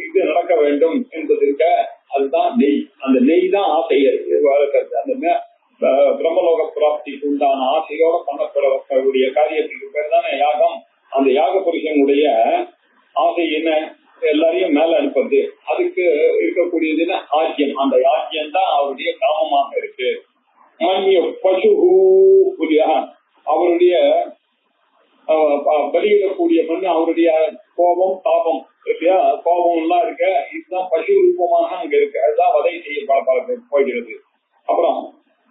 [SPEAKER 2] இது நடக்க வேண்டும் என்பது இருக்க, அதுதான் நெய். அந்த நெய் தான் ஆசையை வளர்க்கிறது. அந்த பிரம்மலோக பிராப்திக்கு உண்டான ஆசையோட பண்ணக்கூடிய காரியத்துக்கு பேர் தானே யாகம். அந்த யாக புருஷனுடைய ஆசை என்ன, எல்லாரையும் மேல அனுப்புறது. அதுக்கு இருக்கக்கூடியதுன்னா ஆஜ்யம். அந்த ஆஜ்யம் தான் அவருடைய காமமாக இருக்கு. பசு அவருடைய பலியிடக்கூடிய மண், அவருடைய கோபம் தாபம் இல்லையா, கோபம் எல்லாம் இருக்க, இதுதான் பசு ரூபமாக அங்க இருக்கு. அதுதான் வதை செய்ய போகிறது. அப்புறம்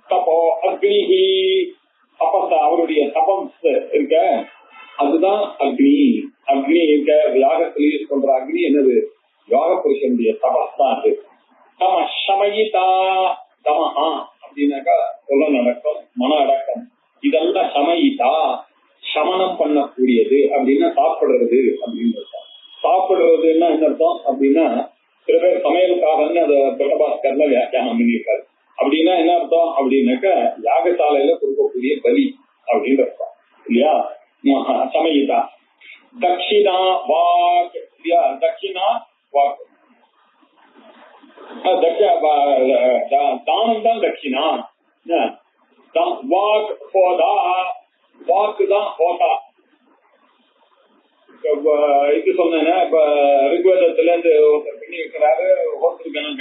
[SPEAKER 2] தப்போ அக்னிஹி, தபஸ், அவருடைய தபஸ் இருக்க, அதுதான் அக்னி. அக்னி இருக்க யாகத்தில் யூஸ் பண்ற அக்னி என்னது, யாக புருஷனுடைய தபஸ் தான் அது. தம சமயிதா, தமஹா அப்படின்னாக்கா சொல்ல நடக்கம், மன அடக்கம், இதெல்லாம் சமயிதா, சமணம் பண்ணக்கூடியது. அப்படின்னா சாப்பிடுறது அப்படின்னு அர்த்தம். சாப்பிடுறதுன்னா என்ன அர்த்தம் அப்படின்னா, சில பேர் சமையலுக்காக அதை பிரபாஸ்கர்ல வியாக்கியானம் பண்ணியிருக்காரு. அப்படின்னா என்ன அர்த்தம் அப்படின்னாக்க யாகசாலையில கொடுக்கக்கூடிய பலி அப்படின்னு அர்த்தம் இல்லையா. சமயிதா. தட்சிணா வாக் இல்லையா, தட்சிணா வாக், தானம் தான் தட்சிணா. வாக் ஹோதா, வாக்கு தான் ஹோதா. இது சொன்னேன்னா இப்ப ரிக்வேதத்துல இருந்து ஒருத்தர் பண்ணி வைக்கிறாரு, ஹோத்திருக்கணும்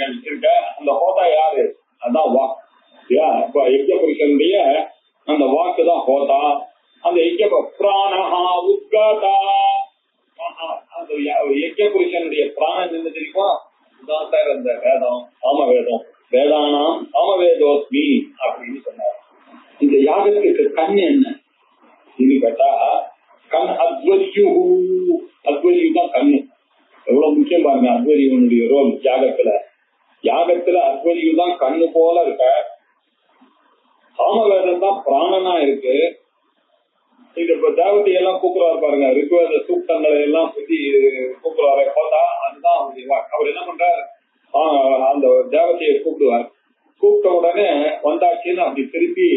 [SPEAKER 2] யஜ்ய புருஷனுடைய பிராணன் என்ன தெரியுமா? இதுதான் சார் அந்த வேதம், சாமவேதம். வேதானாம் சாமவேதோஸ்மி அப்படின்னு சொன்னார். இந்த யாகத்துக்கு கண் என்ன இது கேட்டா, கண் அத்வரியு. அத்வரியு தான் கண்ணு. எவ்வளவு முக்கியம் பாருங்க அத்வரியனுடைய ரோல் யாகத்துல. யாகத்துல அத்வரியு தான் கண்ணு போல இருக்க. சாமவேதம் தான் பிராணனா இருக்கு. இது இப்ப தேவதையெல்லாம் கூப்பிடுவாரு பாருங்க, ரிக்வேத சூக்தங்களை எல்லாம் பத்தி கூப்பிடுவாரு. பார்த்தா அதுதான் அவர் என்ன பண்றாரு, அந்த தேவதையை கூப்பிடுவார். கூப்பிட்ட உடனே வந்தாச்சுன்னு அப்படி திருப்பி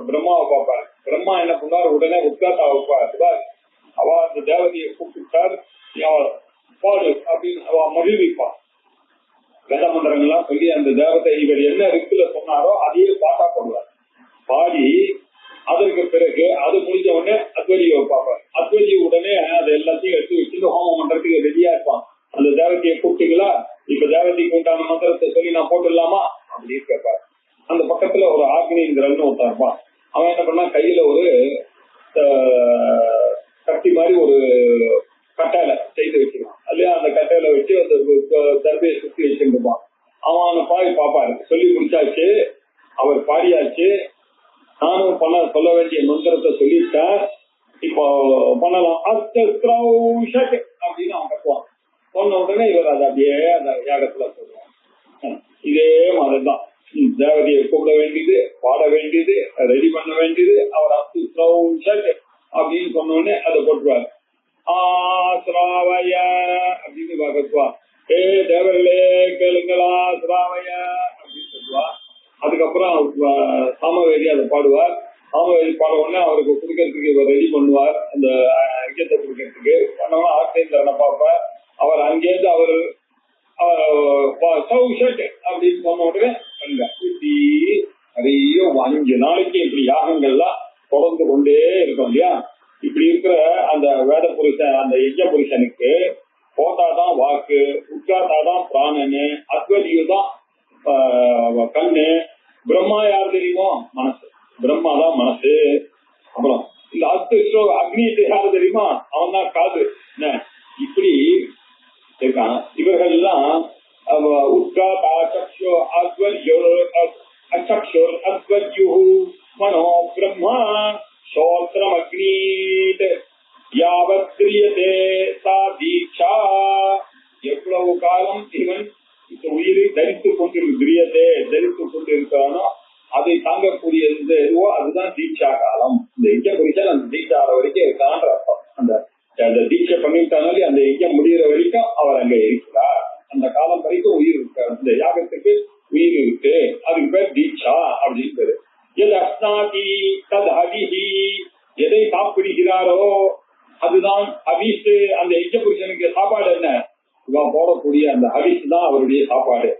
[SPEAKER 2] பிரம்மாவை பார்ப்பாரு. பிரம்மா என்ன பண்ணாரு, உடனே உத்காத்தா வைப்பார். அவ அந்த தேவதையை கூப்பிட்டார், பாடு அப்படின்னு அவ மகிழ்விப்பான். வேத மந்திரங்கள்லாம் சொல்லி அந்த தேவதை இவர் என்ன ரிக்குல சொன்னாரோ அதையே பாட்டா போடுவார். பாடி அதற்கு பிறகு அது முடிஞ்ச உடனே அத்வரியை பார்ப்பார். அத்வரி உடனே அதை எல்லாத்தையும் எடுத்து வச்சுட்டு ஹோமம் பண்றதுக்கு ரெடியா இருப்பான். அந்த தேவதையை கூப்பிட்டீங்களா, இப்ப தேவதைக்கு உண்டான மந்திரத்தை சொல்லி நான் போட்டுடலாமா அப்படின்னு கேட்பார். அந்த பக்கத்துல ஒரு ஆக்னிங்கிறன்னு ஒருத்தன் இருப்பான். அவன் என்ன பண்ணா, கையில ஒரு கட்டி மாதிரி ஒரு கட்டையில செய்து வச்சிருக்கான் இல்லையா. அந்த கட்டையில வச்சு அந்த தர்பையை சுத்தி வச்சுருப்பான். அவன் பாடி பாப்பாரு. சொல்லி முடிச்சாச்சு, அவர் பாடியாச்சு, நானும் சொல்ல வேண்டிய மந்திரத்தை சொல்லிட்டேன், இப்போ பண்ணலாம் அப்படின்னு அவன் கட்டுவான். சொன்ன உடனே இவர் அதை அப்படியே அந்த யாகத்துல சொல்லுவான். இதே மாதிரிதான் தேவதையை கூப்பிட வேண்டியது, பாட வேண்டியது, ரெடி பண்ண வேண்டியது. அவர் அப்படின்னு சொன்ன உடனே அதை போட்டுருவாரு. ஆஸ்ராவய அப்படின்னு கட்டுவா. ஏ தேவர்களே கேளுங்களா ஸ்ராவய அப்படின்னு சொல்லுவா. அதுக்கப்புறம் சாமவேதி அதை பாடுவார். சாமவேதி பாட உடனே அவருக்கு குடிக்கிறதுக்கு இவர் ரெடி பண்ணுவார். அந்த ஐக்கியத்தை குடிக்கிறதுக்கு பண்ணவன ஆர்த்தேந்திரனை பார்ப்பார். அவர் அங்கேருந்து அவர் அப்படின்னு சொன்ன உடனே இப்படி நிறைய 5 நாளைக்கு இப்படி யாகங்கள்லாம் தொடர்ந்து கொண்டே இருக்கும் இல்லையா. இப்படி இருக்கிற அந்த வேத புருஷன், அந்த யஜ்ய புருஷனுக்கு போட்டாதான் வாக்கு, உட்காத்தாதான் பிராணனு, அத்வரியு தான் கண்ணு, பிரம்மா யார் தெரியுமோ மனசு. பிரம்மா தான் மனசு. அப்புறம் இந்த அக்னி யாரு தெரியுமா, அவன் தான் காது. இப்படி இருக்கான். இவர்கள் எல்லாம் மனோ பிரம்மா சோத்ரம் அக்னீத் யாவத் கிரியதே சா தீட்சா. எவ்வளவு காலம் இவன் இந்த உயிரை தரித்துக் கொண்டிருக்கானோ அதை தாங்கக்கூடிய எதுவோ அதுதான் தீட்சா காலம். இந்த யஜ்யம் குறிச்சா அந்த தீட்சா வரைக்கும் இருக்கான்ற அர்த்தம். அந்த தீட்சை பண்ணிட்டாலே அந்த யஜ்யம் முடிகிற வரைக்கும் அவர் அங்க இருக்கிறார். அந்த காலம் வரைக்கும் உயிர் இருக்கார். அந்த யாகத்துக்கு உயிர் இருக்கு. அதுக்கு பேர் தீட்சா அப்படின்னு பேரு. எது அஸ்னாதி தத் ஹவிஹி, எதை சாப்பிடுகிறாரோ அதுதான் ஹவிஸ். அந்த யஜ்ய புருஷனுக்கு சாப்பாடு என்ன, இவன் போடக்கூடிய அந்த ஹவிஸ் தான் அவருடைய சாப்பாடு.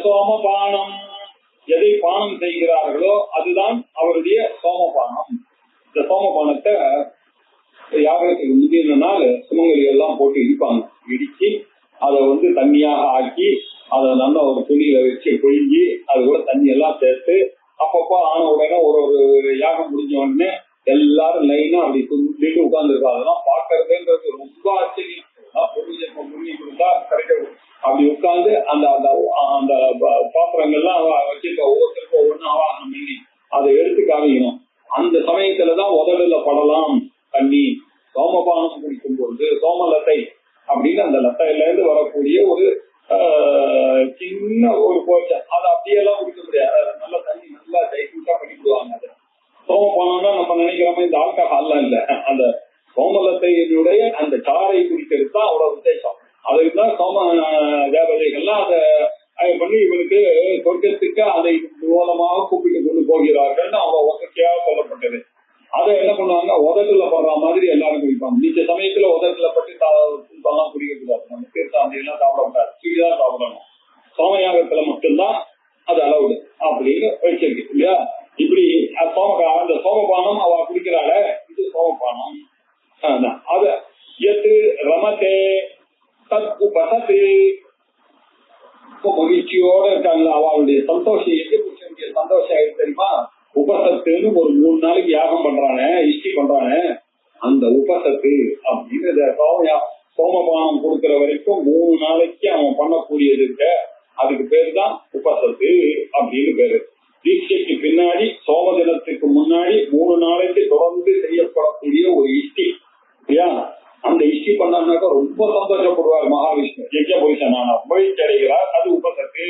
[SPEAKER 2] சோமபானம், எதை பானம் செய்கிறார்களோ அதுதான் அவருடைய சோமபானம். இந்த சோமபானத்தை யாகத்துக்கு முந்தின நாள் சுமங்கலி எல்லாம் போட்டு இடிப்பாங்க. இடிச்சு அதை தண்ணியாக ஆக்கி அதை நல்லா ஒரு துணியில வச்சு கொழுங்கி அது கூட தண்ணி எல்லாம் சேர்த்து அப்பப்போ ஆன உடனே ஒரு யாகம் முடிஞ்ச உடனே எல்லாரும் லைனா அப்படி துண்டிட்டு உட்கார்ந்துருக்கோம். அதெல்லாம் பாக்குறதுன்றது ரொம்ப ஆச்சரியம். முன்னி கொடுத்தா கிடைக்கும். அப்படி உட்கார்ந்து அந்த அந்த பாத்திரங்கள்லாம் வச்சிருக்க ஒவ்வொருத்தருக்கும் ஒவ்வொன்றும் ஆவாகனம் பண்ணி அதை எடுத்து காமிக்கணும். அந்த சமயத்துலதான் உதடுல படலாம் தண்ணி. சோமபானம் குடிக்கும் பொழுது சோமலத்தை அப்படின்னு அந்த லத்தையில இருந்து வரக்கூடிய ஒரு சின்ன ஒரு போர்ஷன், அதை அப்படியெல்லாம் குடிக்க முடியாது. நல்ல தண்ணி நல்லா டைட்டா பண்ணிவிடுவாங்க. அது சோமபானம்னா நம்ம நினைக்கிறோமே இந்த ஆல்கஹால்லாம் இல்ல, அந்த சோமலத்தையினுடைய அந்த சாறை குடிக்கிறது தான் அவ்வளவு விசேஷம். அதுக்குதான் சோம தேவதைகள்லாம் அதை பண்ணி இவனுக்கு சொர்க்கத்துக்கு அதை மூலமாக கூப்பிட்டு கொண்டு போகிறார்கள் அவங்க வசதியாக சொல்லப்பட்டது. அதை என்ன பண்ணுவாங்க, உதட்டுல படுற மாதிரி எல்லாரும் குடிப்பாங்க. மிச்ச சமயத்துல உதட்டுல பட்டு குடிக்கலாம் குடிக்கக்கூடாது. நம்ம தீர்த்தாந்தி எல்லாம் சாப்பிடக்கூடாது, கீழதான் சாப்பிடணும். சோமயாகத்துல மட்டும்தான் அது அலவுடு அப்படின்னு வச்சிருக்கு இல்லையா. இப்படி அந்த சோமபானம் அவ குடிக்கிறாள, இது சோமபானம். அத எது ரமத்தே தத் உபசத்து, மகிழ்ச்சியோட இருக்காங்க. அவளுடைய சந்தோஷம் எது சந்தோஷம் ஆயிடுச்சு தெரியுமா. உபசத்துன்னு ஒரு 3 நாளைக்கு யாகம் பண்றானே, இஷ்டி பண்றானே, அந்த உபசத்து அப்படின்னு சோமபானம் கொடுக்கிற வரைக்கும் 3 நாளைக்கு அவன் பண்ணக்கூடியது இருக்க, அதுக்கு பேரு தான் உபசத்து அப்படின்னு பேரு. தீட்சைக்கு பின்னாடி சோம தினத்துக்கு முன்னாடி 3 நாளைக்கு தொடர்ந்து செய்யப்படக்கூடிய ஒரு இஷ்டி இல்லையா? அந்த இஷ்டி பண்ணாக்க ரொம்ப சந்தோஷப்படுவார் மகாவிஷ்ணு. யஜ்ஞ புருஷனான மகிழ்ச்சி அடைகிறார். அது உபசத்து.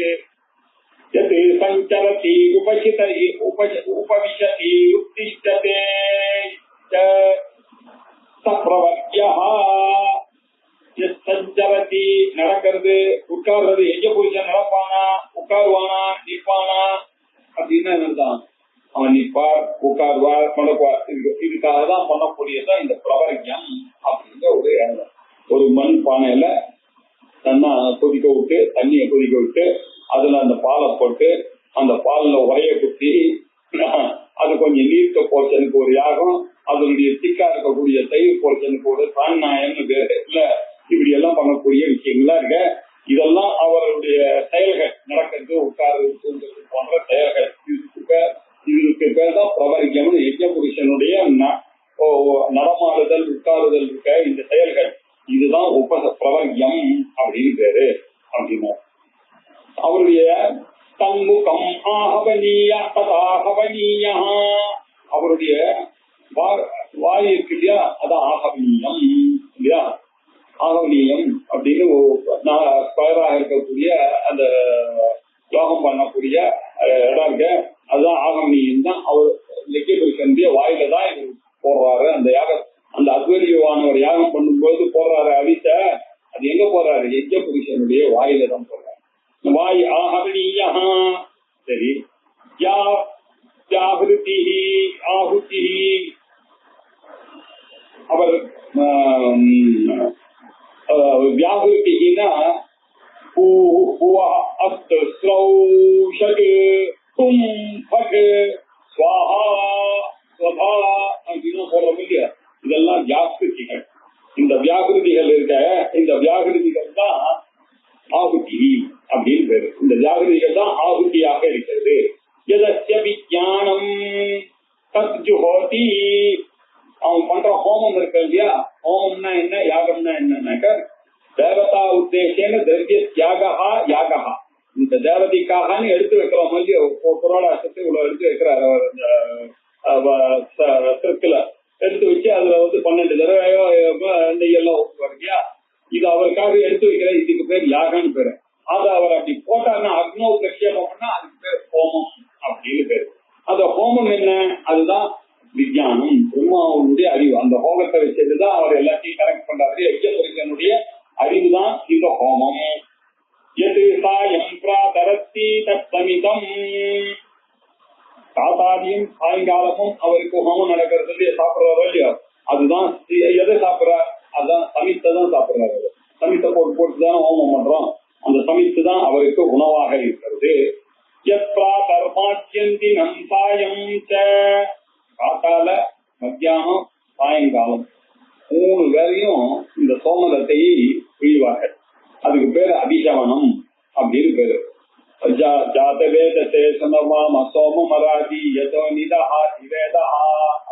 [SPEAKER 2] यत् संचरति उपशितरि उपविशति उत्तिष्ठते च सप्रवर्ग्यः. यत् संचरति நடக்கிறது, உட்கார்றது. எங்க புருஷன் நடப்பானா, உட்காருவானா, நிற்பானா அப்படின்னு என்னதான், அவன் நிற்பார், உட்காருவார், நடப்பார். இதுக்காக தான் பண்ணக்கூடியதான் இந்த பிரவர்க்கியம் அப்படிங்கிற ஒரு மண் பானையில தண்ணா கொதிக்க விட்டு, தண்ணியை கொதிக்க விட்டு, அதுல அந்த பாலை போட்டு, அந்த பால்ல உரைய குத்தி, அது கொஞ்சம் நீர்க்க போர்ச்சனுக்கு ஒரு யாகம், அதனுடைய திக்கா இருக்கக்கூடிய தயிர் போர்ச்சனுக்கு ஒரு சாநாயம்னு பேரு இல்ல. இப்படி எல்லாம் பண்ணக்கூடிய விஷயங்களா இருக்க. இதெல்லாம் அவருடைய செயல்கள், நடக்கிறது, உட்கார்றது, தூங்குறது போன்ற செயல்கள். இதுக்கு பேர் தான் பிரவர்க்கியம். யஜ்ஞ புருஷனுடைய நடமாடுதல், உட்காருதல் இருக்க இந்த செயல்கள், இதுதான் பிரவர்க்கியம் அப்படின்னு பேரு அப்படின்னா. அவருடைய தன்முகம் ஆகவனீய ததாகவனீய, அவருடைய வாய் இருக்கு இல்லையா, அதான் ஆகவனீயம் இல்லையா. ஆகவனீயம் அப்படின்னு ஸ்கொயராக இருக்கக்கூடிய அந்த யோகம் பண்ணக்கூடிய இடம் இருக்க, அதுதான் ஆகவனீயம் தான். அவர் யஜ்ஞ புருஷனுடைய வாயில தான் இது போடுறாரு. அந்த யாகம், அந்த அத்வரியானவர் யாகம் பண்ணும்போது போடுறாரு அவித்த, அது எங்க போடுறாரு? யஜ்ஞ புருஷனுடைய வாயில தான் போடுறாரு. வாய் ஆஹவனீய. சரி, ஆகுதி அவர் வியாகுதினா இதெல்லாம் வியாகிருதிகள். இந்த வியாகிருதிகள் இருக்க, இந்த வியாகிருதிகள் தான் ஆகுதி அப்படின்னு பேரு. இந்த ஜாகிரதிகள் தான் ஆகுதியாக இருக்கிறது. எதஸ்ய விஞ்ஞானம் தத்ஜுஹோதி. அவன் பண்ற ஹோமம் இருக்கு இல்லையா, ஹோமம்னா என்ன, யாகம்னா என்னன்னாக்க, தேவதா உத்தேசேன திரவிய தியாகா யாகா. இந்த தேவதைக்காகனு எடுத்து வைக்கிறோம் இல்லையா, புராணத்தை இவ்வளவு எடுத்து வைக்கிறார் அவர். அந்த திருக்குல எடுத்து வச்சு அதுல 12 தடவையோ நெய்யெல்லாம் ஊற்றுவார் இல்லையா. இது அவருக்காக எடுத்து வைக்கிற, இதுக்கு பேர் யாகன்னு பேரு. அதை அவர் அப்படி போட்டாருன்னா, அக்னோ பிரக்ஷேபம்னா அதுக்கு பேர் ஹோமம் அப்படின்னு பேரு. அந்த ஹோமம் என்ன, அதுதான் விஞ்ஞானம், பிரம்மாவுடைய அறிவு. அந்த ஹோமத்தை வச்சதுதான் அவர் எல்லாத்தையும் கரெக்ட் பண்றாரு. யஜ்ஞ புருஷனுடைய அறிவு தான் இந்த ஹோமம். எது சாயம் பிராதரத்தி தத்தமிதம். காத்தாடியும் சாயங்காலமும் அவருக்கு ஹோமம் நடக்கிறது இல்லையா, சாப்பிடுறாரோ இல்லையா, அதுதான் எதை சாப்பிடுறார், அதுதான் சமித்தை தான் சாப்பிடுறாரு. சமித்தை போட்டுதான் ஹோமம் பண்றோம். அந்த சமித்து தான் அவருக்கு உணவாக இருக்கிறது. காத்தால, மத்தியானம், சாயங்காலம் 3 வேளையும் இந்த சோமதத்தை புரிவார்கள். அதுக்கு பேரு அபிஷவனம் அப்படின்னு பேரு. ஜாதவேதே சனவாம சோம மராதி யதோ நிதஹா நிவேதஹா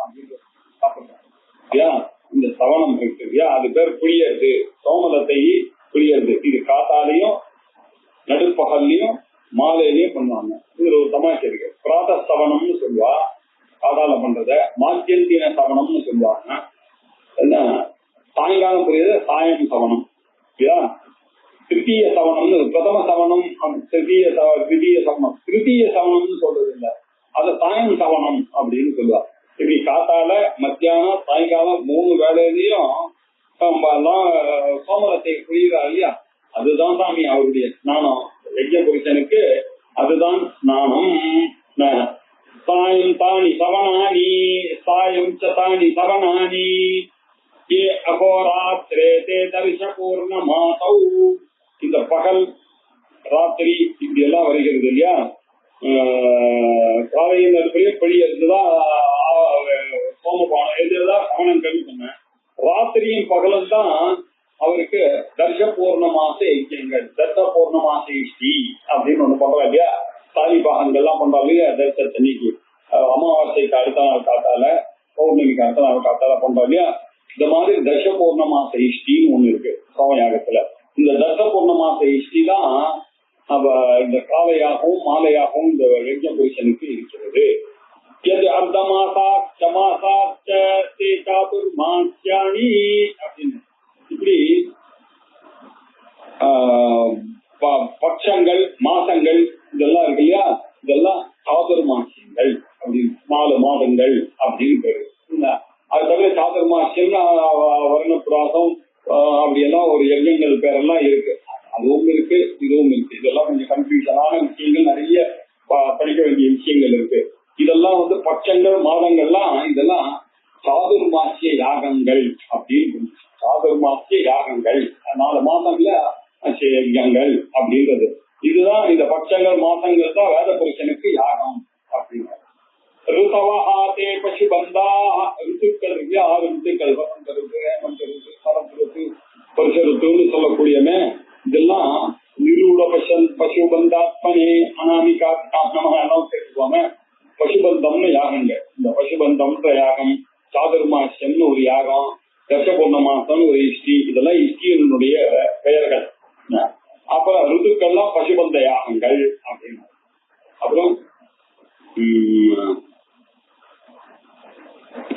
[SPEAKER 2] அப்படின்னு சாப்பிடுறாங்க. இந்த சவனம் இருக்கு இல்லையா, அது பேர் புளியறது, சோமதத்தை புளியறது. இது காத்தாலையும் நடுப்பகல்லையும் மாலையிலையும் பண்ணுவாங்க. இது ஒரு தமாஷை இருக்கு. பிராத சவனம்னு சொல்லுவா காதால பண்றத, மாத்தியந்தின சவனம்னு சொல்லுவாங்க. என்ன சாயங்காலம் புரியுது, சாயம் சவனம் இல்லையா. திருத்தீய சவனம்னு, பிரதம சவனம், திருத்தீய சவனம், திருத்தீய சவனம்னு சொல்றது இல்லை, அது சாயம் சவனம் அப்படின்னு சொல்லுவா. இப்படி காத்தால, மத்தியானம், சாயங்காலம் 3 வேளையிலையும் சோமரத்தை புரியுதா இல்லையா, அதுதான் சாமி அவருடைய ஸ்நானம். யஜ்ஞ புருஷனுக்கு அதுதான் ஸ்நானம். சாயம் தானி சவனானி, சாயம் சதானி சவனானி, ஏ அகோராத்திரே தே தரிச பூர்ணமாசௌ. இந்த பகல், ராத்திரி இப்படி எல்லாம் வருகிறது இல்லையா. காலையில் நடுப்படியே பழி இருந்துதான் சோமபானம் எழுதுதான் சவனங்கள் சொன்னேன். ராத்திரியும் பகலும் தான் அவருக்கு தர்ஷ பூர்ணமாச யஜ்யங்கள், தர்ஷ பூர்ணமாச இஷ்டி அப்படின்னு ஒண்ணு பண்றா இல்லையா. சாலி பாகங்கள்லாம் பண்றா இல்லையா, தர்ஷ தண்ணிக்கு அமாவாசைக்கு அடுத்த நாள் காத்தால, பௌர்ணமிக்கு அடுத்த நாள் காத்தால பண்றா இல்லையா. இந்த மாதிரி தச பூர்ணமாச இஷ்டின்னு ஒண்ணு இருக்கு சோமயாகத்துல. இந்த தச பூர்ணமாச இஷ்டி தான் இந்த காலையாகவும் மாலையாகவும் இந்த யஜ்ஞ புருஷனுக்கு இருக்கிறது. எது அர்த்தமாசாமாசாணி அப்படின்னு இப்படி பட்சங்கள் மாசங்கள் இதெல்லாம் இருக்கு இல்லையா, இதெல்லாம் சாதுர்மாசியங்கள் அப்படின்னு 4 மாதங்கள் அப்படின்னு பேரு. அது தவிர சாதுர்மாசியம் வர்ணபுராசம் அப்படியெல்லாம் ஒரு யஜ்ஞங்கள் பேரெல்லாம் இருக்கு. அதுவும் இருக்கு, இதுவும் இருக்கு. இதெல்லாம் கொஞ்சம் கன்ஃபியூஷனான விஷயங்கள், நிறைய படிக்க வேண்டிய விஷயங்கள் இருக்கு. இதெல்லாம் பட்சங்கள் மாதங்கள்லாம் இதெல்லாம் சாதுர்மாசிய யாகங்கள் அப்படின்னு. சாதுர்மாசிய யாகங்கள் 4 மாதங்கள்ல யஜ்ஞங்கள் அப்படின்றது. இதுதான் இந்த பட்சங்கள் மாசங்கள் தான் வேத புருஷனுக்கு யாகம் அப்படிங்கிறது. ருதவஹாதே பசுபந்தாக ருத்துக்கள் இருக்கு. 6 ருத்துக்கள், வசந்த ருத்து, ஹேமந்த ருத்து, சரத் ருத்து, வருஷ ருத்துன்னு சொல்லக்கூடியமே. இதெல்லாம் நிரூட பசுபந்தாத்மனே அனாமிகா எல்லாம் சேர்த்துக்குவாங்க. பசுபந்தம்னு யாகங்க. இந்த பசுபந்தம்ன்ற யாகம், சாதுர்மாசியம்னு ஒரு யாகம், தசபூர்ணமாசம்னு ஒரு இஷ்டி, இதெல்லாம் இஷ்டியினுடைய பெயர்கள். அப்புறம் ருத்துக்கள்லாம் பசுபந்த யாகங்கள் அப்படின்னு. அப்புறம்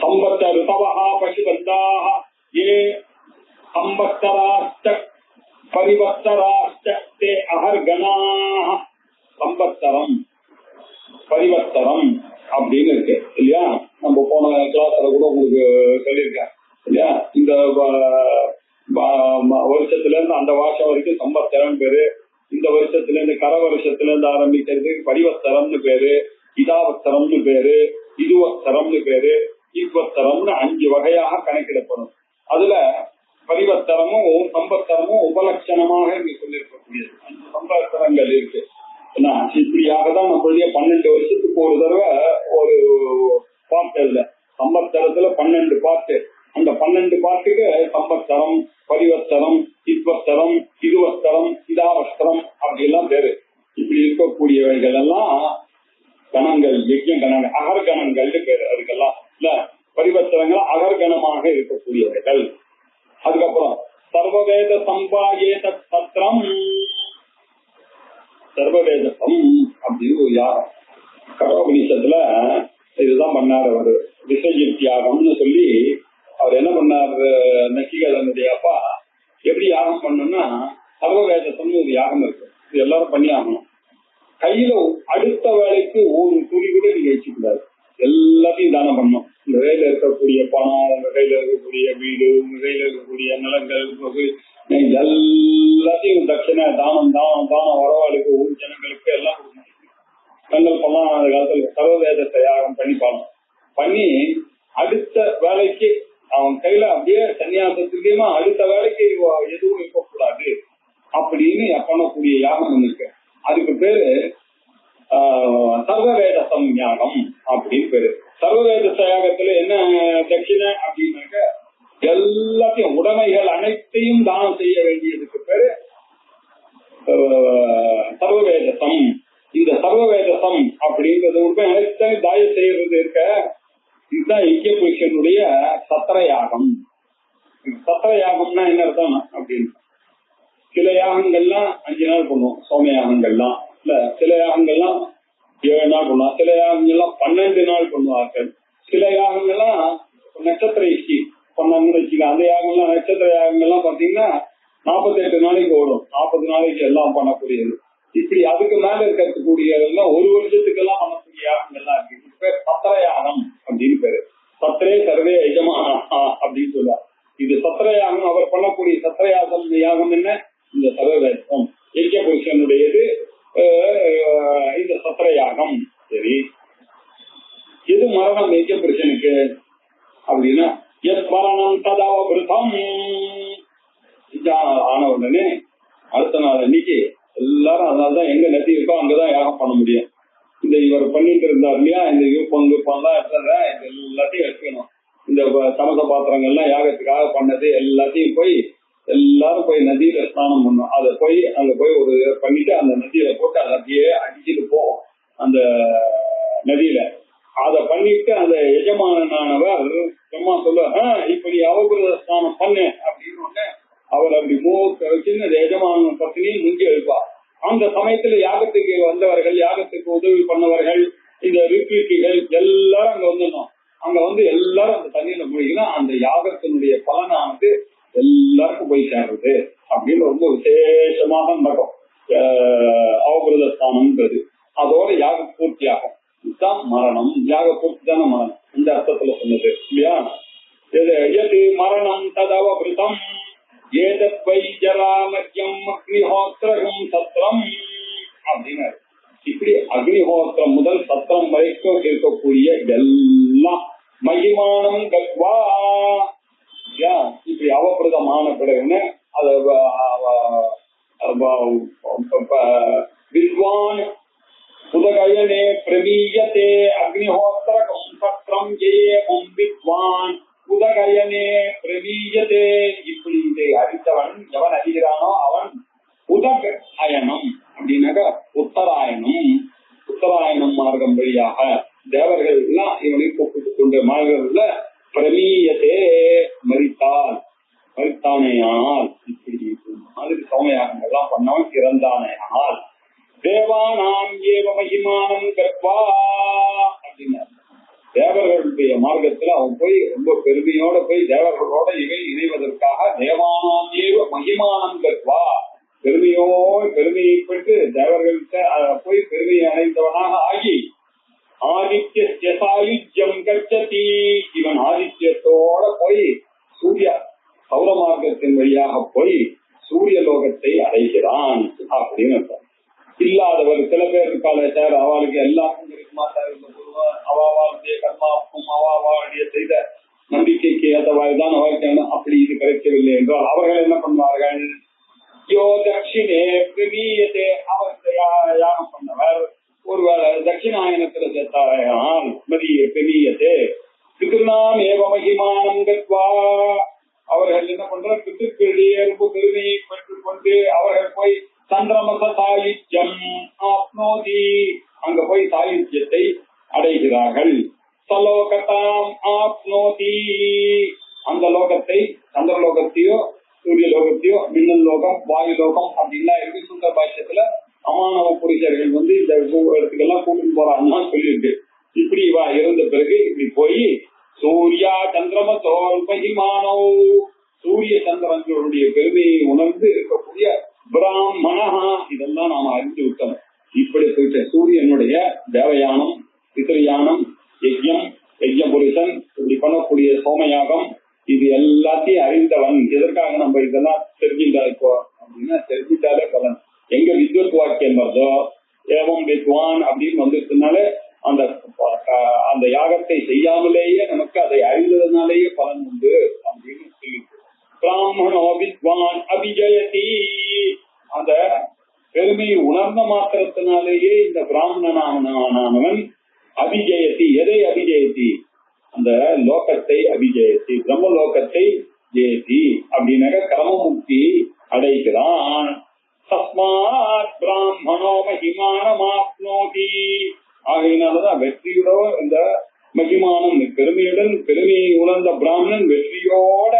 [SPEAKER 2] சம்பத்த ருதவஹா பசுபந்தாக ஏ சம்பத்தராஷ்ட பரிவர்த்தராஷ்ட தே அஹர்கணாஹ. சம்பத்தரம் பரிவர்த்தனம் அப்படின்னு இருக்கு இல்லையா. நம்ம போன கிளாஸ்ல கூட உங்களுக்கு சொல்லியிருக்கேன் இல்லையா. இந்த வருஷத்துல இருந்து அந்த வருஷம் வரைக்கும் சம்பத்தரம் பேரு. இந்த வருஷத்துல இருந்து கர வருஷத்துல இருந்து ஆரம்பிக்கிறது பரிவர்த்தனம்னு பேரு, இதாவத்தரம்னு பேரு, இதுவத்தரம்னு பேரு, இவ்வத்தரம்னு 5 வகையாக கணக்கிடப்படும். அதுல பரிவர்த்தனமும் சம்பத்தரமும் உபலட்சணமாக இங்க சொல்லியிருக்கக்கூடியது 5 சம்பத்தரங்கள் இருக்கு. இப்படியாக தான் நம்மளுடைய 12 வருஷத்துக்கு ஒரு தடவை ஒரு பாட்டு இல்ல. சம்பத்தரத்துல 12 பாட்டு. அந்த 12 பாட்டுக்கு சம்பத்தரம், பரிவர்த்தனம், இத்வஸ்தரம், இதுவஸ்தரம், இதாவஸ்திரம் அப்படி எல்லாம் பேரு. இப்படி இருக்கக்கூடியவைகள் எல்லாம் கணங்கள், யஜ்ஞ கணங்கள், அகர்கணங்கள் பேரு. அதுக்கெல்லாம் இல்ல பரிவர்த்தனங்கள் அகர்கணமாக இருக்கக்கூடியவைகள். அதுக்கப்புறம் சர்வவேத சம்பாயேத சத்திரம். சர்வவேதம் அப்படின்னு ஒரு யாகம் கரோபனிஷத்துல இதுதான் பண்ணார் அவர். விஸ்வஜித் யாகம்னு சொல்லி அவர் என்ன பண்ணார், நச்சிகேதனுடைய அப்பா எப்படி யாகம் பண்ணணும்னா சர்வவேதம்னு ஒரு யாகம் இருக்கு. இது எல்லாரும் பண்ணி ஆகணும். கையில அடுத்த வேலைக்கு ஒரு துளி கூட நீங்க வச்சுக்கூடாது. எல்லாத்தையும் தானம் பண்ணணும். உங்க கையில இருக்கக்கூடிய பணம், உங்க கையில இருக்கக்கூடிய வீடு, உங்க கையில இருக்கக்கூடிய நிலங்கள், எல்லாத்தையும் தட்சிணை தானம் தானம் தானம் வரவாளுக்கு ஊர் ஜனங்களுக்கு எல்லாம் கொடுக்கணும். சங்கல்பெல்லாம் அந்த காலத்துல சர்வவேதத்தை யாகம் பண்ணி அடுத்த வேலைக்கு அவன் கையில அப்படியே சன்னியாசத்துலயுமா அடுத்த வேலைக்கு எதுவும் இருக்கக்கூடாது அப்படின்னு பண்ணக்கூடிய யாகம் இருக்கு. அதுக்கு பேரு சர்வவேதம் யாகம் அப்படின்னு பேரு. சர்வவேத யாகத்துல என்ன தட்சிணை அப்படின்னாக்க எல்லாத்தையும் உடைமைகள் அனைத்தையும் தானம் செய்ய வேண்டியதுக்கு பேரு சர்வவேதம். இந்த சர்வவேதம் அப்படின்றது அனைத்தையும் தாய செய்யறது இருக்க. இதுதான் யஜ்ஞ புருஷனுடைய சத்திரயாகம். சத்திரயாகம்னா என்ன அர்த்தம் அப்படின்னு, சில யாகங்கள்லாம் 5 நாள் பண்ணுவோம். சோம யாகங்கள்லாம் இல்ல, சில யாகங்கள்லாம் 7 நாள் பண்ணுவோம். சில யாகங்கள்லாம் 12 நாள் பண்ணுவார்கள். சில யாகங்கள்லாம் நட்சத்திர இஷ்டி பண்ணாங்கன்னு வச்சுக்க. அந்த யாகங்கள்லாம் நட்சத்திர யாகங்கள்லாம் பாத்தீங்கன்னா 48 நாளைக்கு ஓடும். 40 நாளைக்கு எல்லாம் பண்ணக்கூடியது. இப்படி அதுக்கு மேல இருக்கக்கூடியதெல்லாம் 1 வருஷத்துக்கெல்லாம் பண்ணக்கூடிய யாகங்கள்லாம் இருக்கு. சத்திரயாகம் அப்படின்னு பேரு. சத்திரே சர்வே எஜமானா அப்படின்னு சொல்லுவார். இது சத்திரயாகம். அவர் பண்ணக்கூடிய சத்திரயாகம் யாகம் என்ன, இந்த சர்வவேதம் யஜ்ஞ புருஷனுடையது இந்த சத்திரயாகம். சரி, எது மரணம் யஜ்ஞ புருஷனுக்கு அப்படின்னா மரணம் ததாவிருத்தம். ஆன உடனே அடுத்த நாள் அன்னைக்கு எல்லாரும், அதனாலதான் எங்க நதி இருக்கோ அங்கதான் யாகம் பண்ண முடியும். இந்த இவர் பண்ணிட்டு இருந்தார் இல்லையா, இந்த பங்கு பண்ணலாம் எல்லாத்தையும் எடுத்துக்கணும். இந்த சமச பாத்திரங்கள்லாம் யாகத்துக்காக பண்ணது எல்லாத்தையும் எல்லாரும் போய் நதியில ஸ்நானம் பண்ணும். அதை அங்க போய் ஒரு பண்ணிட்டு அந்த நதியில போட்டு அதை அப்படியே அடிச்சுட்டு போகும். அந்த நதியில அதை பண்ணிட்டு அந்த எஜமானனானவர் சும்மா சொல்ல இப்படி அவபுரத ஸ்நானம் பண்ணு அப்படின்னு அவர் அப்படி மூக்க வச்சு எஜமான பத்தினி முங்கி எழுப்பார். அந்த சமயத்துல யாகத்துக்கு வந்தவர்கள், யாகத்துக்கு உதவி பண்ணவர்கள், இந்த ரிட்ரீட்டுகள் எல்லாரும் அங்க வந்துடணும். அங்க வந்து எல்லாரும் அந்த தண்ணியில மூழ்கினா அந்த யாகத்தினுடைய பலனானது எல்லாருக்கும் போய் சேர்றது அப்படின்னு ரொம்ப விசேஷமாக நடக்கும் அவபுரத ஸ்தானம்ன்றது. அதோட யாக பூர்த்தி ஆகும். இதுதான் மரணம். யாக பூர்த்தி தானே மரணம் இந்த அர்த்தத்துல சொன்னது இல்லையா? எது மரணம் ததவபிருதம் ஏதத் வை ஜராமத்யம் அக்னிஹோத்திரம் சத்திரம் அப்படின்னு. இப்படி அக்னிஹோத்திரம் முதல் சத்திரம் வரைக்கும் இருக்கக்கூடிய எல்லாம் மகிமானம் கத்வா இப்படி அவபிரதமான பிறகுன்னு வித்வான் உதகயனே பிரமீயத்தே அக்னிஹோத்திரம் சத்திரம் ஜெயம் வித்வான் உதகயனே பிரமீயத்தே. இப்படி இதை அறிந்தவன் எவன் அறிகிறானோ அவன் உதக அயனம் அப்படின்னாக்க உத்தராயணம் மார்க்கம் வழியாக தேவர்கள் எல்லாம் இவனை கூப்பிட்டு கொண்ட மார்க்கங்கள்ல பிரமீயத்தே மரித்தானேயானால் இப்படி மாதிரி சோமயாகங்கள்லாம் பண்ணவன் இறந்தானேயானால் தேவானாம் ஏவ மகிமானம் கர்வா அப்படின்னா தேவர்களுடைய மார்க்கத்துல அவன் போய் ரொம்ப பெருமையோட போய் தேவர்களோட இணைவதற்காக தேவானாம் ஏவ மகிமானம் கர்வா பெருமையைப்பட்டு தேவர்கள்ட்ட போய் பெருமையை அடைந்தவனாக ஆகி ஆதித்ய சாயுஜ்யம் கச்சதி. இவன் ஆதித்யத்தோட போய் சௌர மார்க்கத்தின் வழியாக போய் சூரிய லோகத்தை அடைகிறான் அப்படின்னு அர்த்தம். இல்லாதவர் சில பேர் இருக்காளே சார், அவளுக்கு எல்லாருக்கும் இருக்குமா சார், அவாவாளுடைய கர்மாவுக்கும் அவாவாளுடைய செய்த நம்பிக்கைக்கு ஏற்றவாய்தான் அவர்கள் அப்படி இது கிடைக்கவில்லை என்றால் அவர்கள் என்ன பண்ணுவார்கள்? யோ தட்சிணே பிரமீயத்தே, அவர் யாகம் பண்ணவர் ஒருவேளை தட்சிணாயனத்துல சேர்த்தாரையானால் மதிய பிரமீயத்தே பித்ருநாம் ஏவ மகிமானம் கத்வா. அவர்கள் என்ன பண்ற பித்ருக்களிடையே ரொம்ப பெருமையை பெற்றுக் கொண்டு அவர்கள் போய் சந்திரமச சாயுஜ்யம் ஆப்னோதி, அங்க போய் சாயுஜ்யத்தை அடைகிறார்கள். சலோகதாம் ஆப்னோதி, அந்த லோகத்தை சந்திரலோகத்தையோ சூரிய லோகத்தையோ மின்னல் லோகம் வாயு லோகம் அப்படின்லாம் இருக்கு. சுந்தர பாஷ்யத்துல அமானவ புருஷர்கள் வந்து இந்த இடத்துக்கெல்லாம் கூட்டிட்டு போறாங்கன்னா சொல்லியிருக்கு. இப்படி இவா இருந்த பிறகு இப்படி போய் சூர்யா சந்திரமசோல் மகிமானோ, சூரிய சந்திரங்களுடைய பெருமையை உணர்ந்து இருக்கக்கூடிய பிராமணா, இதெல்லாம் நாம அறிந்து விட்டோம். இப்படி போயிட்ட சூரியனுடைய தேவயானம், பித்ருயானம், யஜ்ய புருஷன், இப்படி பண்ணக்கூடிய சோமயாகம், இது எல்லாத்தையும் அறிந்தவன். எதற்காக நம்ம இதெல்லாம் தெரிஞ்சுட்டாலே அப்படின்னா தெரிஞ்சுட்டாலே பலன். எங்க வித்வத் வாக்கியம் வருதோ ஏவம் வித்வான் அப்படின்னு வந்துட்டதுனாலே அந்த யாகத்தை செய்யாமலேயே நமக்கு அதை அறிந்ததுனாலேயே பலன் உண்டு அப்படின்னு சொல்லிட்டு பிராமணோ வித்வான் அபிஜயதி, அந்த பெருமையை உணர்ந்த மாத்திரத்தினாலேயே இந்த பிராமணனானவன் அபிஜயதி. எதை அபிஜயதி? அந்த லோகத்தை அபிஜயதி, பிரம்ம லோகத்தை ஜெயதி அப்படின்னாக்க கிரமமுக்தி அடைகிறான். தஸ்மாத் பிராமணோ மகிமானமாப்னோதி, ஆகையினாலதான் வெற்றியோட இந்த மகிமானம் பெருமையுடன் பெருமையை உணர்ந்த பிராமணன் வெற்றியோட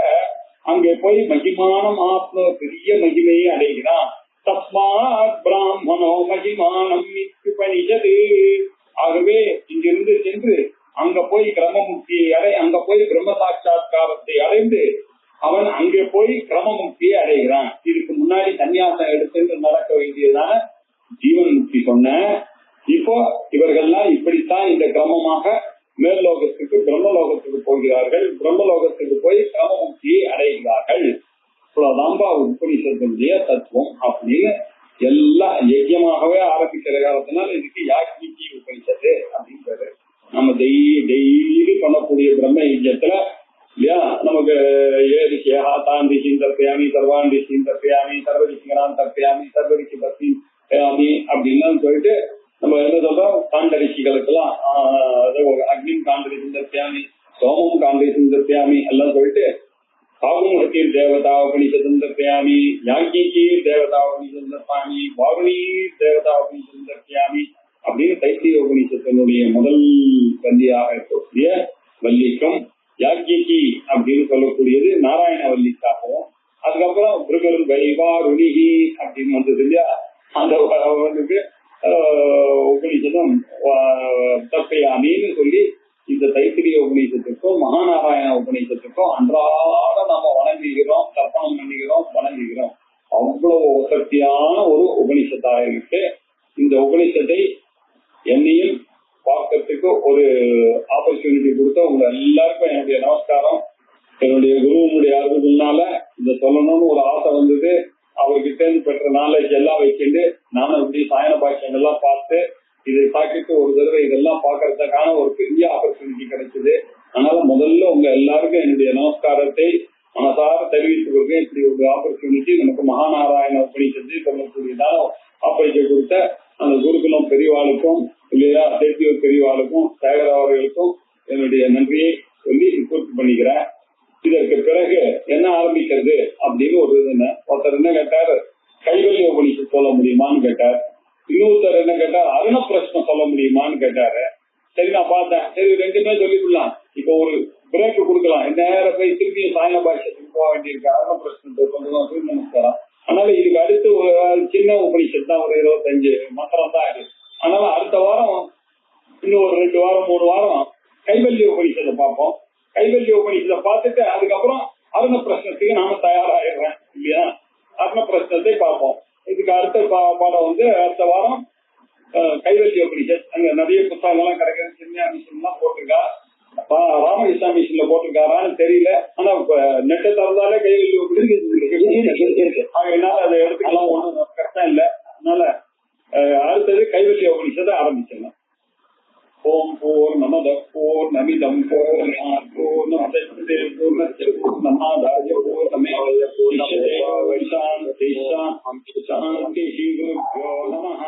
[SPEAKER 2] அங்கே போய் மகிமானம் ஆப்னோ பெரிய மகிமையை அடைகிறான். தஸ்மாத் பிராமணோ மகிமானம் பணிஜது, ஆகவே இங்கிருந்து சென்று அங்க போய் கிரமமுக்தியை அங்க போய் பிரம்ம சாட்சா்காரத்தை அடைந்து அவன் அங்கே போய் கிரமமுக்தியை அடைகிறான். இதுக்கு முன்னாடி சன்னியாசம் எடுத்து நடக்க வேண்டியதான ஜீவன் முக்தி சொன்ன. இப்போ இவர்கள்லாம் இப்படித்தான் இந்த கிரமமாக மேல்லோகத்துக்கு பிரம்மலோகத்துக்கு போகிறார்கள். பிரம்மலோகத்துக்கு போய் கிரமமுக்தியை அடைகிறார்கள். இவ்வளவுதான்பா உபனிஷத்தினுடைய தத்துவம் அப்படின்னு எல்லாம் யஜ்யமாகவே ஆரம்பிக்கிற காலத்தினால இதுக்கு யாக்ஞிகி உபனிஷத்து அப்படின்றது. நம்ம டெய்லி பண்ணக்கூடிய பிரம்ம யஜ்யத்துல இல்லையா, நமக்கு ஏரிஷியா தான் ரிஷின் தப்பியாமி சர்வான் ரிஷின் தப்பியாமி சர்வரிஷிகரான் தப்பியாமி சர்வரிஷி பத்தி அப்படின்னு சொல்லிட்டு நம்ம என்ன சொல்றோம், காண்ட ரிஷிகளுக்கெல்லாம் அக்னின் காண்டரிஷின் தப்பியாமி சோமம் காண்டரிஷின் தப்பியாமி எல்லாம் சொல்லிட்டு சாகுமுகத்தீர் தேவதா உபனிஷத்தும் தப்பியாமி யாக்கியீர் தேவதா உபனிஷத்தும் தப்பாமி வாருணீர் தேவதா உபனிஷத்தும் தப்பியாமி அப்படின்னு தைத்திரிய உபநிஷத்தினுடைய முதல் வள்ளியாக இருக்கக்கூடிய வள்ளிக்கும், யாக்கியகி அப்படின்னு சொல்லக்கூடியது நாராயண வள்ளிக்காகவும், அதுக்கப்புறம் பிருகல் வைவாருணிகி அப்படின்னு வந்தது இல்லையா, அந்த உபநிஷதம் தப்பையாமின்னு சொல்லி இந்த தைத்திரிய உபநிஷத்துக்கும் மகாநாராயண உபநிஷத்துக்கும் அன்றாட நாம வணங்குகிறோம், தர்ப்பணம் பண்ணுகிறோம், வணங்குகிறோம். அவ்வளவு சக்தியான ஒரு உபநிஷத்தா இருக்கு. இந்த உபநிஷத்தை என்னையும் பார்க்கறதுக்கு ஒரு ஆப்பர்ச்சுனிட்டி கொடுத்த உங்க எல்லாருக்கும் என்னுடைய நமஸ்காரம். என்னுடைய குருவனுடைய அருள்னால இதை சொல்லணும்னு ஒரு ஆசை வந்தது. அவர்கிட்ட இருந்து பெற்ற நாலேஜ் எல்லாம் வச்சுட்டு நானும் இப்படி சாயன பாக்கியம் எல்லாம் பார்த்து இதை சாக்கிட்டு ஒரு தடவை இதெல்லாம் பார்க்கறதுக்கான ஒரு பெரிய ஆப்பர்ச்சுனிட்டி கிடைச்சது. அதனால முதல்ல உங்க எல்லாருக்கும் என்னுடைய நமஸ்காரத்தை மனசார தெரிவித்துக் கொள்கிறேன். இப்படி ஒரு ஆப்பர்ச்சுனிட்டி நமக்கு மகாநாராயண உபநிஷத்தை சொல்லக்கூடியதான ஆப்பர்ச்சுனிட்டி கொடுத்த அந்த குருகுலம் பெரியவாளுக்கும் இல்லையா, தேசியூர் பெரியவாளுக்கும் சேகர் அவர்களுக்கும் என்னுடைய நன்றியை சொல்லி பூர்த்தி பண்ணிக்கிறேன். இதற்கு பிறகு என்ன ஆரம்பிக்கிறது அப்படின்னு ஒருத்தர் என்ன கேட்டார், கைவல்ய உபநிஷத்து சொல்ல முடியுமான்னு கேட்டார். இன்னொருத்தர் என்ன கேட்டார், அருண பிரச்சனை சொல்ல முடியுமான்னு கேட்டாரு. சரி, நான் பார்த்தேன். சரி, ரெண்டுமே சொல்லிவிடலாம். இப்போ ஒரு பிரேக் கொடுக்கலாம். நேரம் போய் திருப்பியும் சாயன பாஷ்யத்துக்கு போக வேண்டியிருக்கு. அருண பிரச்சனை கொஞ்சம் நமஸ்காரம். அதனால இதுக்கு அடுத்து ஒரு சின்ன உபநிஷத்து தான், ஒரு 25 மந்திரம் தான் இருக்கு. அதனால அடுத்த வாரம் இன்னும் ஒரு 2 வாரம் 3 வாரம் கைவல்ய உபநிஷத்தை பார்ப்போம். கைவல்ய உபநிஷத்தை பார்த்துட்டு அதுக்கப்புறம் அருண பிரச்சனத்துக்கு நாம தயாராகிடுறேன் இல்லையா. அருண பிரச்சனத்தை பார்ப்போம். இதுக்கு அடுத்த பாடம் அடுத்த வாரம் கைவல்ய உபநிஷத். அங்க நிறைய புத்தகங்கள்லாம் கிடைக்கிறது. சின்ன மிஷின்லாம் போட்டிருக்கா, ராமகிருஷ்ணா மிஷின்ல போட்டிருக்காரான்னு தெரியல. ஆனா நெட்டை திறந்தாலே கைவல்ய உபநிஷத் இருக்கு. அதனால அதை எடுத்துக்கலாம், ஒன்றும் கஷ்டம் இல்லை. அதனால அடுத்தது கைவல்ய உபநிஷத்தை ஆரம்பிச்சிடலாம். ஓம் பூர்ணமத பூர்ணமிதம் பூர்ணாத் பூர்ணமுதச்யதே பூர்ணஸ்ய பூர்ணமாதாய பூர்ணமேவாவசிஷ்யதே. சாந்தி சாந்தி. குருப்யோ நமः.